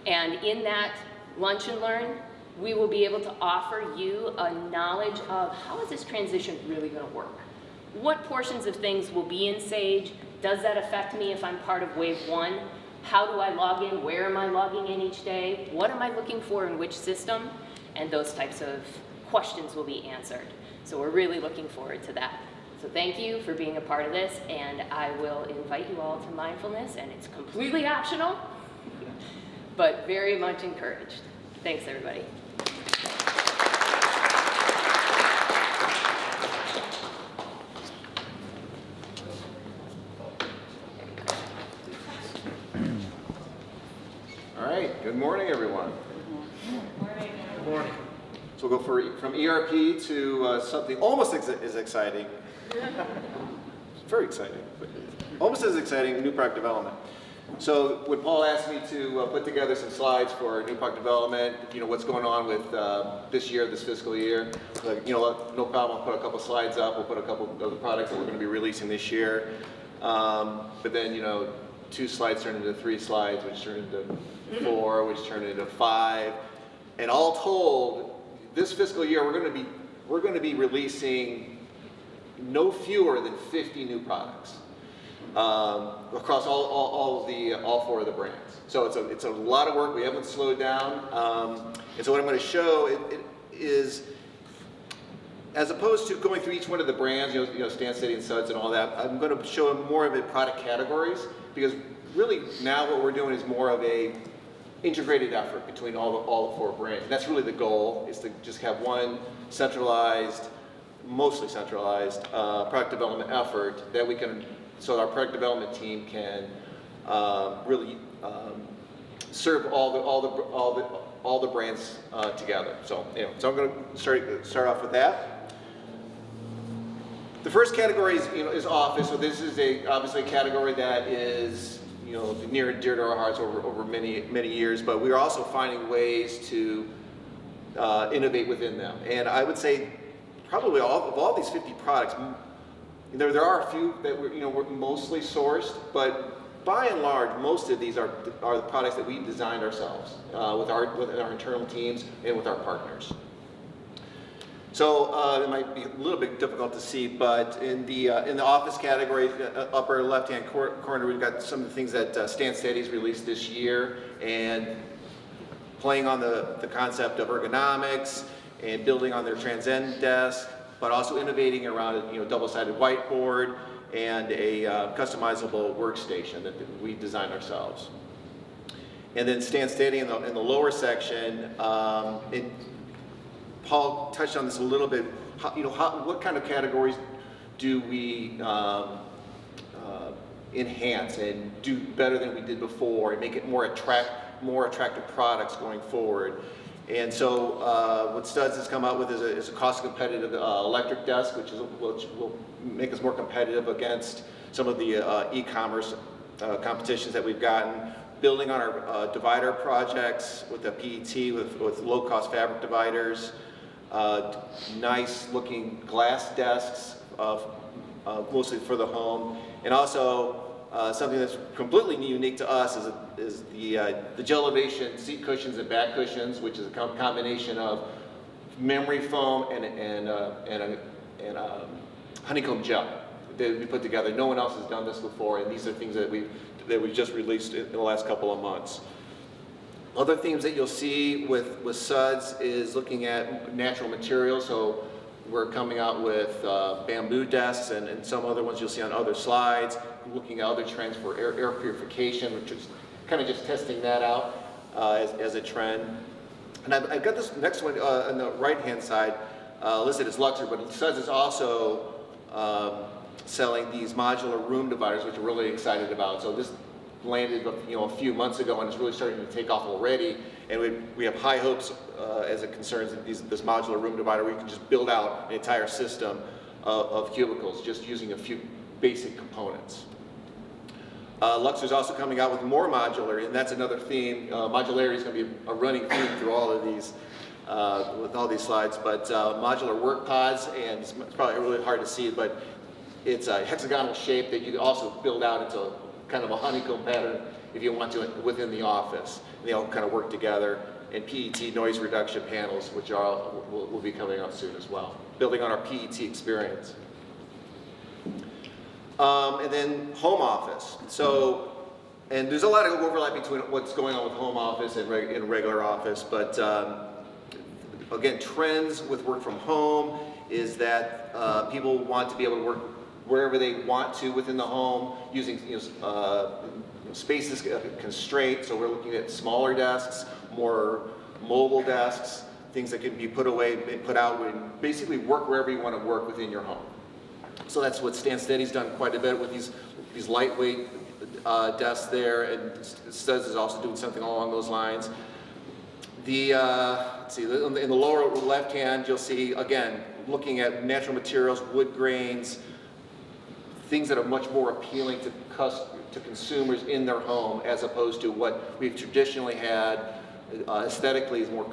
And in that lunch and learn, we will be able to offer you a knowledge of how is this transition really going to work? What portions of things will be in SAGE? Does that affect me if I'm part of wave 1? How do I log in? Where am I logging in each day? What am I looking for in which system? And those types of questions will be answered. So we're really looking forward to that. So thank you for being a part of this, and I will invite you all to mindfulness, and it's completely optional, but very much encouraged. Thanks, everybody. All right, good morning, everyone. Good morning. morning. So we'll go from ERP to something almost as exciting. Very exciting, but almost as exciting, new product development. So when Paul asked me to put together some slides for new product development, what's going on with this fiscal year, like, no problem, I'll put a couple slides up, we'll put a couple of the products that we're going to be releasing this year. But then, 2 slides turned into 3 slides, which turned into 4, which turned into 5. And all told, this fiscal year, we're going to be releasing no fewer than 50 new products across all 4 of the brands. So it's a lot of work. We haven't slowed down. And so what I'm going to show is, as opposed to going through each one of the brands, Stand Steady and Suds and all that, I'm going to show more of the product categories, because really now what we're doing is more of a integrated effort between all 4 brands. And that's really the goal, is to just have one centralized, mostly centralized product development effort that we can, so our product development team can really serve all the brands together. So so I'm going to start off with that. The first category is office. So this is obviously a category that is near and dear to our hearts over many years. But we are also finding ways to innovate within them. And I would say probably of all these 50 products, there are a few that we're mostly sourced, but by and large, most of these are the products that we designed ourselves with our internal teams and with our partners. So it might be a little bit difficult to see, but in the office category, upper left-hand corner, we've got some of the things that Stand Steady's released this year, and playing on the concept of ergonomics and building on their Transcend desk, but also innovating around a double-sided whiteboard and a customizable workstation that we designed ourselves. And then Stand Steady in the lower section, Paul touched on this a little bit. What kind of categories do we enhance and do better than we did before, and make it more attractive products going forward? And so what Studs has come out with is a cost-competitive electric desk, which will make us more competitive against some of the e-commerce competitions that we've gotten. Building on our divider projects with the PET, with low-cost fabric dividers. Nice-looking glass desks, mostly for the home, and also something that's completely unique to us is the Gelevation seat cushions and back cushions, which is a combination of memory foam and honeycomb gel that we put together. No one else has done this before, and these are things that we just released in the last couple of months. Other themes that you'll see with Suds is looking at natural materials. So we're coming out with bamboo desks and some other ones you'll see on other slides. Looking at other trends for air purification, which is kind of just testing that out as a trend. And I've got this next one on the right-hand side listed as Luxor, but Suds is also selling these modular room dividers, which we're really excited about. So this landed a few months ago, and it's really starting to take off already. And we have high hopes as it concerns this modular room divider, where you can just build out an entire system of cubicles just using a few basic components. Luxor's also coming out with more modular, and that's another theme. Modularity is going to be a running theme through all of these, with all these slides. But modular work pods, and it's probably really hard to see, but it's a hexagonal shape that you can also build out into kind of a honeycomb pattern if you want to within the office. And they all kind of work together. And PET noise reduction panels, which will be coming out soon as well, building on our PET experience. And then home office. So, and there's a lot of overlap between what's going on with home office and regular office, but again, trends with work from home is that people want to be able to work wherever they want to within the home, using space is a constraint. So we're looking at smaller desks, more mobile desks, things that can be put away and put out, and basically work wherever you want to work within your home. So that's what Stand Steady's done quite a bit with these lightweight desks there, and Studs is also doing something along those lines. The let's see, in the lower left hand, you'll see, again, looking at natural materials, wood grains, things that are much more appealing to consumers in their home, as opposed to what we've traditionally had aesthetically is more,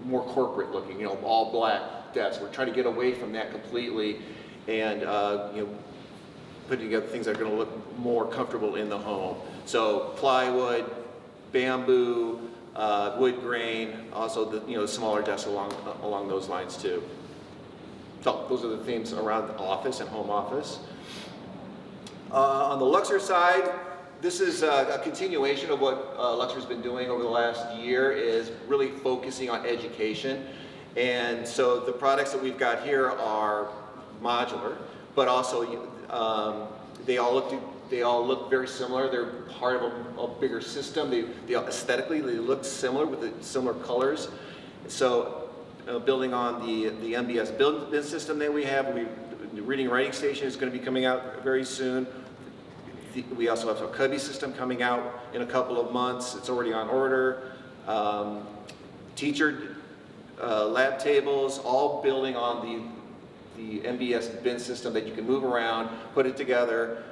more corporate looking, all black desks. We're trying to get away from that completely and, put together things that are going to look more comfortable in the home. So plywood, bamboo, wood grain, also the smaller desks along those lines too. So those are the themes around the office and home office. On the Luxor side, this is a continuation of what Luxor's been doing over the last year, is really focusing on education. And so the products that we've got here are modular, but also they all look very similar. They're part of a bigger system. They aesthetically they look similar with the similar colors. So building on the MBS build system that we have, the reading and writing station is going to be coming out very soon. We also have a cubby system coming out in a couple of months. It's already on order. Teacher lab tables, all building on the MBS bin system that you can move around, put it together.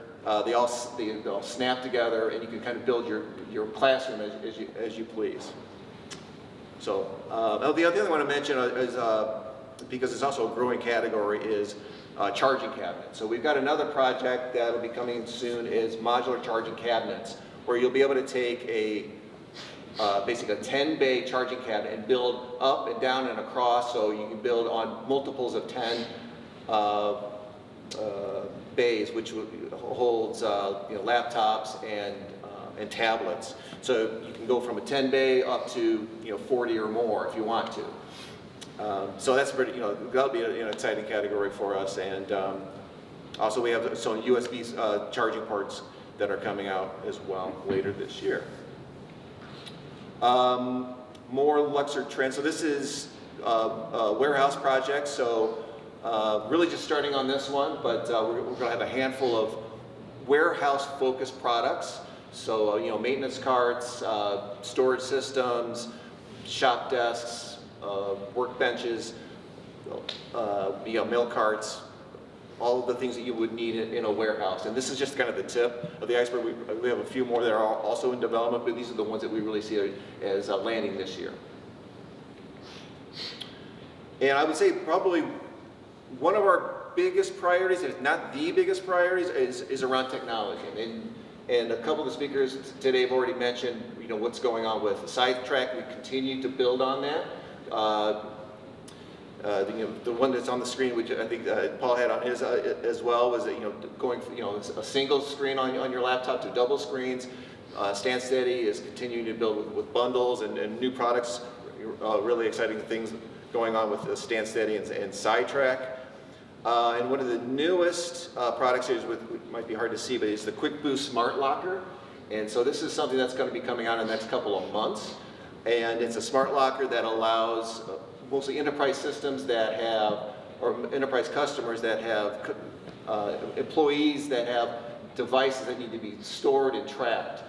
They all snap together, and you can kind of build your classroom as you please. So the other thing I want to mention is, because it's also a growing category, is charging cabinets. So we've got another project that will be coming soon, is modular charging cabinets, where you'll be able to take basically a 10-bay charging cabinet and build up and down and across, so you can build on multiples of 10 bays, which holds laptops and tablets. So you can go from a 10 bay up to 40 or more if you want to. So that's pretty, that'll be an exciting category for us. And also we have some USB charging ports that are coming out as well later this year. More Luxor trends. So this is a warehouse project. So really just starting on this one, but we're going to have a handful of warehouse-focused products. So maintenance carts, storage systems, shop desks, workbenches, mail carts, all of the things that you would need in a warehouse. And this is just kind of the tip of the iceberg. We have a few more that are also in development, but these are the ones that we really see as landing this year. And I would say probably one of our biggest priorities, if not the biggest priorities, is around technology. And a couple of the speakers today have already mentioned, what's going on with Sidetrack. We continue to build on that. The one that's on the screen, which I think Paul had on his as well, was that going from a single screen on your laptop to double screens. Stand Steady is continuing to build with bundles and new products. Really exciting things going on with Stand Steady and Sidetrack. And one of the newest products here, which might be hard to see, but it's the Quick Boost Smart Locker. And so this is something that's going to be coming out in the next couple of months. And it's a smart locker that allows mostly enterprise systems that have, or enterprise customers that have employees that have devices that need to be stored and tracked.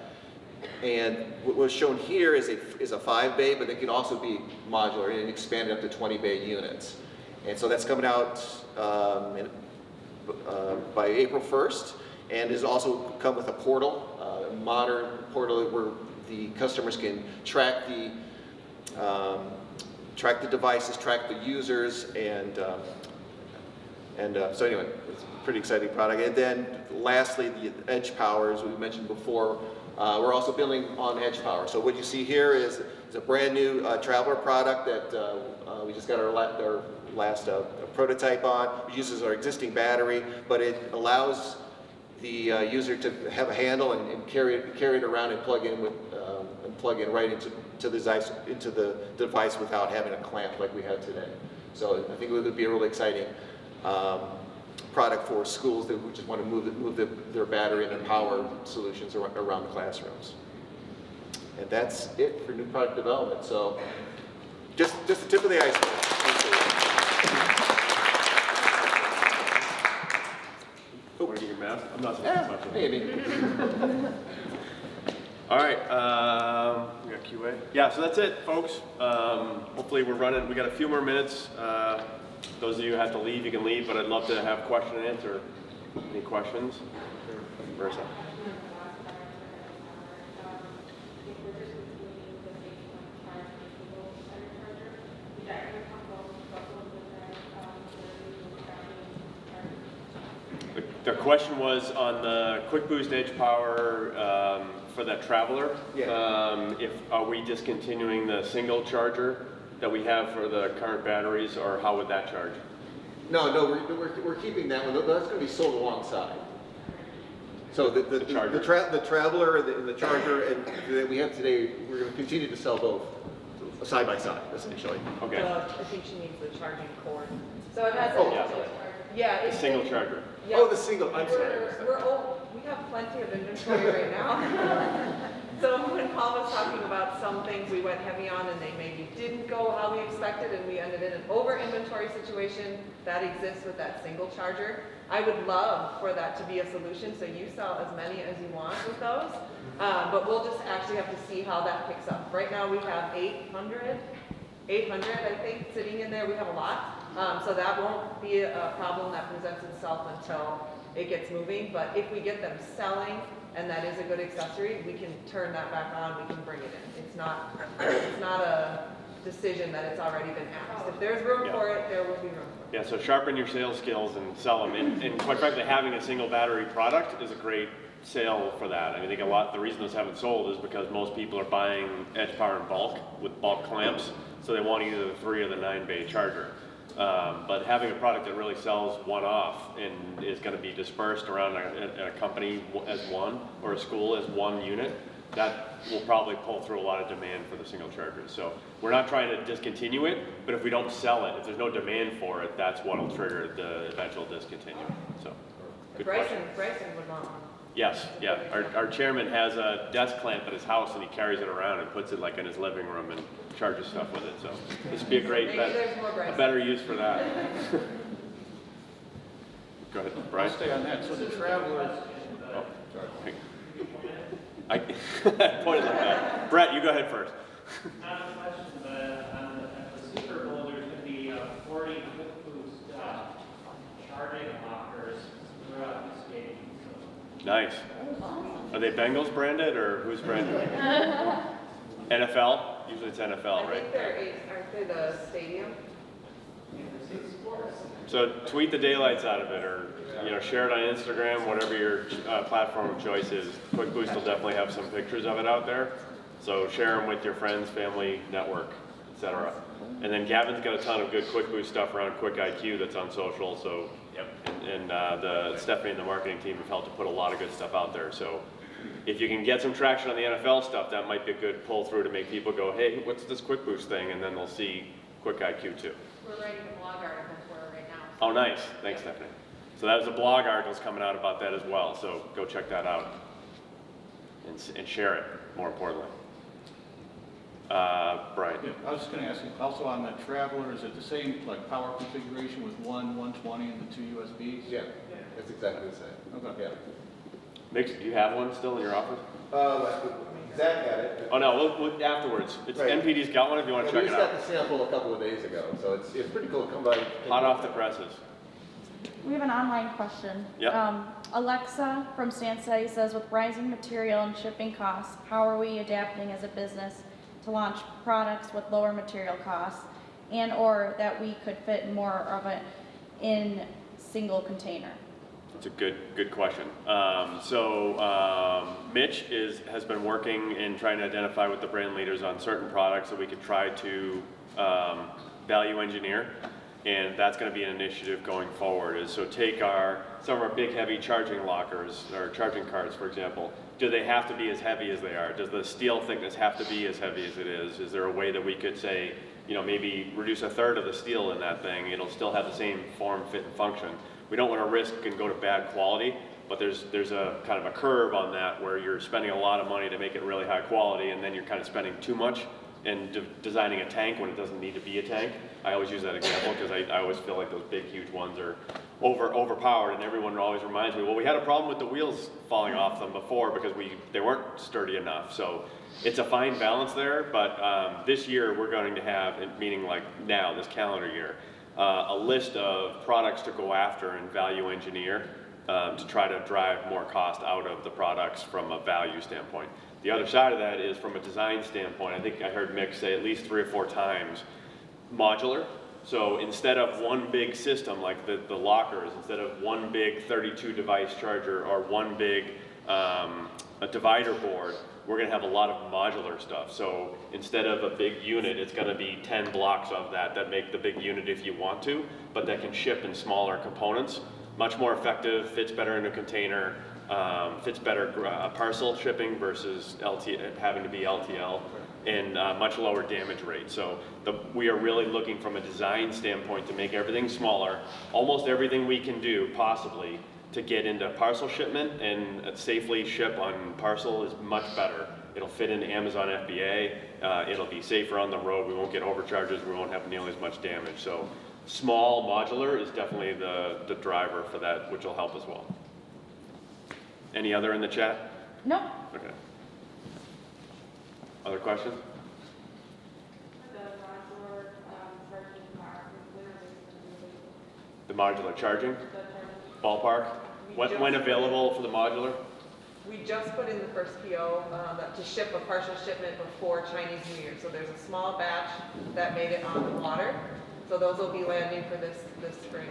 And what was shown here is a 5-bay, but it can also be modular and expanded up to 20-bay units. And so that's coming out by April 1st, and is also come with a portal, a modern portal where the customers can track the devices, track the users, and so anyway, it's a pretty exciting product. And then lastly, the Edge Power, as we mentioned before, we're also building on Edge Power. So what you see here is a brand new Traveler product that we just got our last prototype on. It uses our existing battery, but it allows the user to have a handle and carry it around and plug in right into the device without having a clamp like we have today. So I think it would be a really exciting product for schools that just want to move their battery and power solutions around the classrooms. And that's it for new product development. So just the tip of the iceberg. Want to get your mask? I'm not supposed to touch it. Maybe. All right, we got QA. Yeah, so that's it, folks. Hopefully we're running, we got a few more minutes. Those of you who have to leave, you can leave, but I'd love to have question and answer. Any questions? Versa. The question was on the Quick Boost Edge Power for that Traveler. Yeah. Are we discontinuing the single charger that we have for the current batteries, or how would that charge? No, we're keeping that one. That's going to be sold alongside. So the charger. the Traveler and the charger that we have today, we're going to continue to sell both side by side, essentially. Okay. I think she needs the charging cord. So it has Oh, yeah. Yeah. The it's- single charger. yeah. Oh, the single. I'm sorry. We have plenty of inventory right now. So when Paul was talking about some things we went heavy on and they maybe didn't go how we expected and we ended in an over inventory situation, that exists with that single charger. I would love for that to be a solution, so you sell as many as you want with those. But we'll just actually have to see how that picks up. Right now we have 800 I think sitting in there. We have a lot. So that won't be a problem that presents itself until it gets moving. But if we get them selling and that is a good accessory, we can turn that back on, we can bring it in. It's not a decision that it's already been asked. If there's room for it, there will be room for it. Yeah, so sharpen your sales skills and sell them. And quite frankly, having a single battery product is a great sale for that. I mean, I think the reason those haven't sold is because most people are buying Edge Power in bulk with bulk clamps, so they want either the 3 or the 9-bay charger. But having a product that really sells one-off and is going to be dispersed around a company as one, or a school as one unit, that will probably pull through a lot of demand for the single chargers. So we're not trying to discontinue it, but if we don't sell it, if there's no demand for it, that's what will trigger the eventual discontinue. So, good question. Bryson would want one. Yes, yeah. Our chairman has a desk clamp at his house and he carries it around and puts it like in his living room and charges stuff with it. So this would be a great, Maybe there's more Bryson. a better use for that. Go ahead, Brian. I'll stay on that. So the Traveler, Oh, sorry. I pointed like that. Brett, you go ahead first. I have a question, at the Super Bowl, there's going to be 40 Quick Boost charging lockers throughout the stadium. Nice. Are they Bengals branded or who's branded? NFL? Usually it's NFL, I right? think aren't they the stadium? So tweet the daylights out of it, or share it on Instagram, whatever your platform of choice is. Quick Boost will definitely have some pictures of it out there. So share them with your friends, family, network, etc. And then Gavin's got a ton of good Quick Boost stuff around Quick IQ that's on social. So and the Stephanie and the marketing team have helped to put a lot of good stuff out there. So if you can get some traction on the NFL stuff, that might be a good pull through to make people go, hey, what's this Quick Boost thing? And then they'll see Quick IQ too. We're writing a blog article for it right now. Oh, nice. Thanks, Stephanie. So that was a blog articles coming out about that as well. So go check that out and share it, more importantly. Brian. yeah, I was just going to ask you, also on that Traveler, is it the same like power configuration with one 120 and the 2 USBs? Yeah, that's exactly the same. Okay. Yeah. Nick, do you have one still in your office? Zach had it. Oh, no, we'll afterwards. It's Right. NPD's got one if you want to We check it just got out. the sample a couple of days ago, so it's pretty cool. Come by. Hot off the presses. We have an online question. Yep. Alexa from Stansted says, with rising material and shipping costs, how are we adapting as a business to launch products with lower material costs and or that we could fit more of it in single container? It's a good question. Mitch has been working and trying to identify with the brand leaders on certain products that we could try to value engineer. And that's going to be an initiative going forward. Take some of our big heavy charging lockers or charging cards, for example. Do they have to be as heavy as they are? Does the steel thickness have to be as heavy as it is? Is there a way that we could say, maybe reduce a third of the steel in that thing? It'll still have the same form, fit, and function. We don't want to risk and go to bad quality, but there's a kind of a curve on that where you're spending a lot of money to make it really high quality, and then you're kind of spending too much designing a tank when it doesn't need to be a tank. I always use that example because I always feel like those big, huge ones are overpowered, and everyone always reminds me, well, we had a problem with the wheels falling off them before because they weren't sturdy enough. So it's a fine balance there, but this year we're going to have, meaning like now, this calendar year, a list of products to go after and value engineer to try to drive more cost out of the products from a value standpoint. The other side of that is from a design standpoint. I think I heard Mick say at least 3 or 4 times, modular. So instead of one big system like the lockers, instead of one big 32 device charger or one big a divider board, we're going to have a lot of modular stuff. So instead of a big unit, it's going to be 10 blocks of that make the big unit if you want to, but that can ship in smaller components. Much more effective, fits better in a container, fits better parcel shipping versus having to be LTL, and much lower damage rate. So we are really looking from a design standpoint to make everything smaller, almost everything we can do possibly to get into parcel shipment and safely ship on parcel is much better. It'll fit into Amazon FBA, it'll be safer on the road, we won't get overcharges, we won't have nearly as much damage. So small modular is definitely the driver for that, which will help as well. Any other in the chat? No. Okay. Other questions? The modular charging? Ballpark? When available for the modular? We just put in the first PO to ship a partial shipment before Chinese New Year. So there's a small batch that made it on the water. So those will be landing for this spring.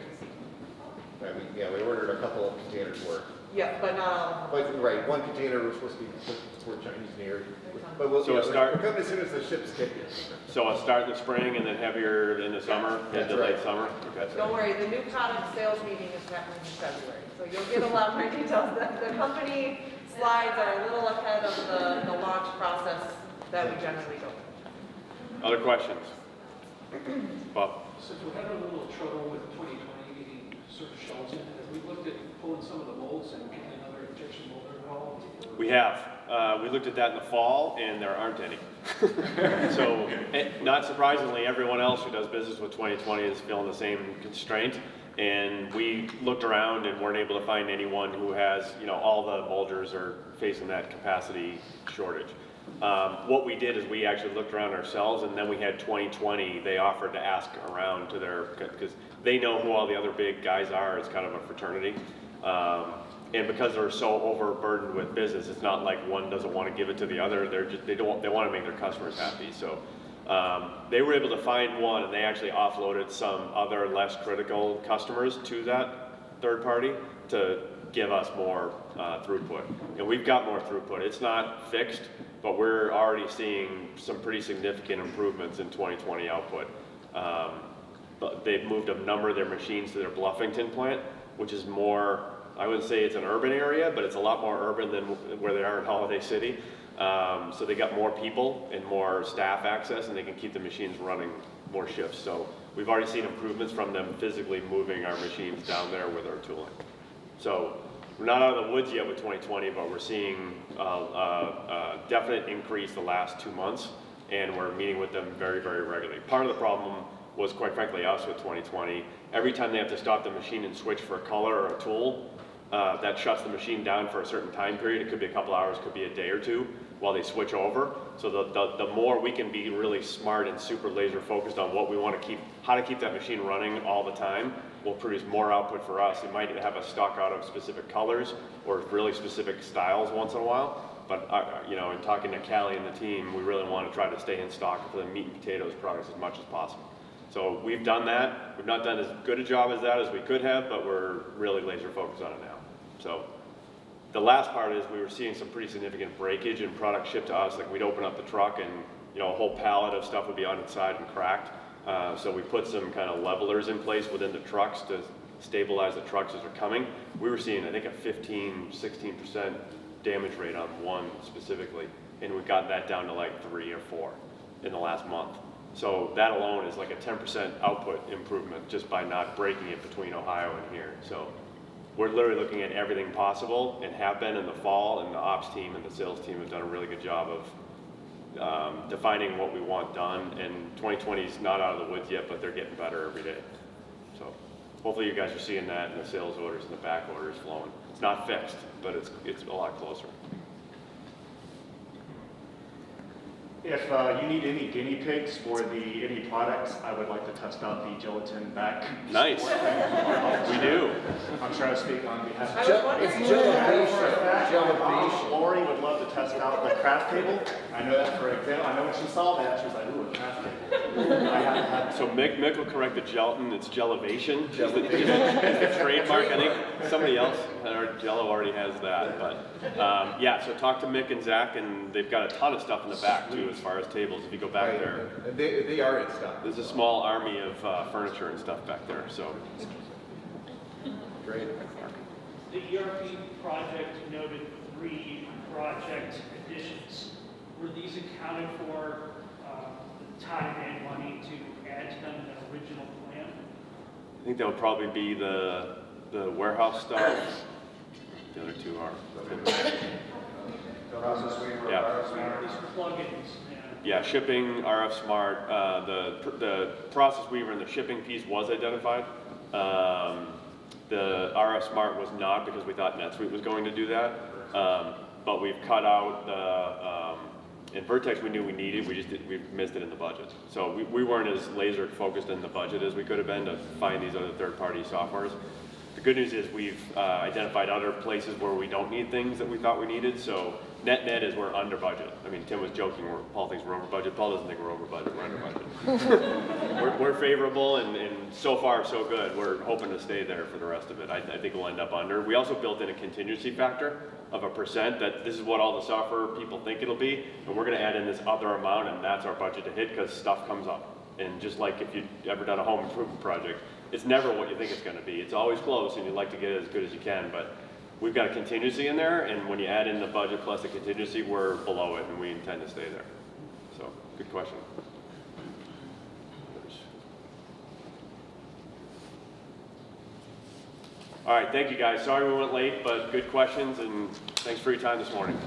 We ordered a couple of containers worth. Yeah, but not all of them. But, right, one container was supposed to be for Chinese New Year. But So we'll start- we're coming as soon as the ship's taken. So I'll start in the spring and then heavier in the summer, mid to late summer? Okay. Don't worry, the new product sales meeting is happening in February. So you'll get a lot more details. The company slides are a little ahead of the launch process that we generally go through. Other questions? Bob? Since we had a little trouble with 2020 getting certain shells in, have we looked at pulling some of the molds and getting another injection molder involved? We have. We looked at that in the fall, and there aren't any. So, not surprisingly, everyone else who does business with 2020 is feeling the same constraint. And we looked around and weren't able to find anyone who has, all the molders are facing that capacity shortage. What we did is we actually looked around ourselves, and then we had 2020. They offered to ask around to because they know who all the other big guys are. It's kind of a fraternity. And because they're so overburdened with business, it's not like one doesn't want to give it to the other. They want to make their customers happy. So they were able to find one, and they actually offloaded some other less critical customers to that third party to give us more throughput. And we've got more throughput. It's not fixed, but we're already seeing some pretty significant improvements in 2020 output. But they've moved a number of their machines to their Bluffington plant, which is more, I wouldn't say it's an urban area, but it's a lot more urban than where they are in Holiday City. So they got more people and more staff access, and they can keep the machines running more shifts. So we've already seen improvements from them physically moving our machines down there with our tooling. So we're not out of the woods yet with 2020, but we're seeing a definite increase the last 2 months, and we're meeting with them very, very regularly. Part of the problem was, quite frankly, us with 2020. Every time they have to stop the machine and switch for a color or a tool, that shuts the machine down for a certain time period. It could be a couple hours, could be a day or two while they switch over. So the more we can be really smart and super laser focused on what we want to keep, how to keep that machine running all the time, will produce more output for us. It might have a stock out of specific colors or really specific styles once in a while. But in talking to Callie and the team, we really want to try to stay in stock for the meat and potatoes products as much as possible. So we've done that. We've not done as good a job as that as we could have, but we're really laser focused on it now. So the last part is we were seeing some pretty significant breakage in product shipped to us. Like we'd open up the truck and a whole pallet of stuff would be on its side and cracked. So we put some kind of levelers in place within the trucks to stabilize the trucks as they're coming. We were seeing, I think, a 15-16% damage rate on one specifically, and we got that down to like 3 or 4 in the last month. So that alone is like a 10% output improvement just by not breaking it between Ohio and here. So we're literally looking at everything possible and have been in the fall, and the ops team and the sales team have done a really good job of defining what we want done, and 2020 is not out of the woods yet, but they're getting better every day. So hopefully you guys are seeing that in the sales orders and the back orders flowing. It's not fixed, but it's a lot closer. If you need any guinea pigs for any products, I would like to test out the gelatin back. Nice. We do. I'm sure I speak on behalf I of. was wondering. Lori would love to test out the craft table. I know that for example. I know when she saw that, she was like, ooh, a craft table. I haven't had. So Mick will correct the gelatin. It's gelivation. Is the trademark. I think somebody else or Jello already has that. But yeah, so talk to Mick and Zach, and they've got a ton of stuff in the back too, as far as tables. If you go back there, They are in stock. there's a small army of furniture and stuff back there. So Great. The ERP project noted 3 project additions. Were these accounted for the time and money to add to them in the original plan? I think that would probably be the warehouse stuff. The other two are. Yeah. These plugins. Yeah, shipping, RF Smart, the process weaver and the shipping piece was identified. The RF Smart was not, because we thought NetSuite was going to do that. But we've cut out in Vertex we knew we needed, we missed it in the budget. So we weren't as laser focused in the budget as we could have been to find these other third-party softwares. The good news is we've identified other places where we don't need things that we thought we needed. So net is we're under budget. I mean, Tim was joking, Paul thinks we're over budget. Paul doesn't think we're over budget, we're under budget. we're favorable, and so far so good. We're hoping to stay there for the rest of it. I think we'll end up under. We also built in a contingency factor of 1% that this is what all the software people think it'll be, and we're gonna add in this other amount, and that's our budget to hit because stuff comes up. And just like if you've ever done a home improvement project, it's never what you think it's gonna be. It's always close, and you'd like to get it as good as you can, but we've got a contingency in there, and when you add in the budget plus the contingency, we're below it, and we intend to stay there. So, good question. All right, thank you guys. Sorry we went late, but good questions, and thanks for your time this morning.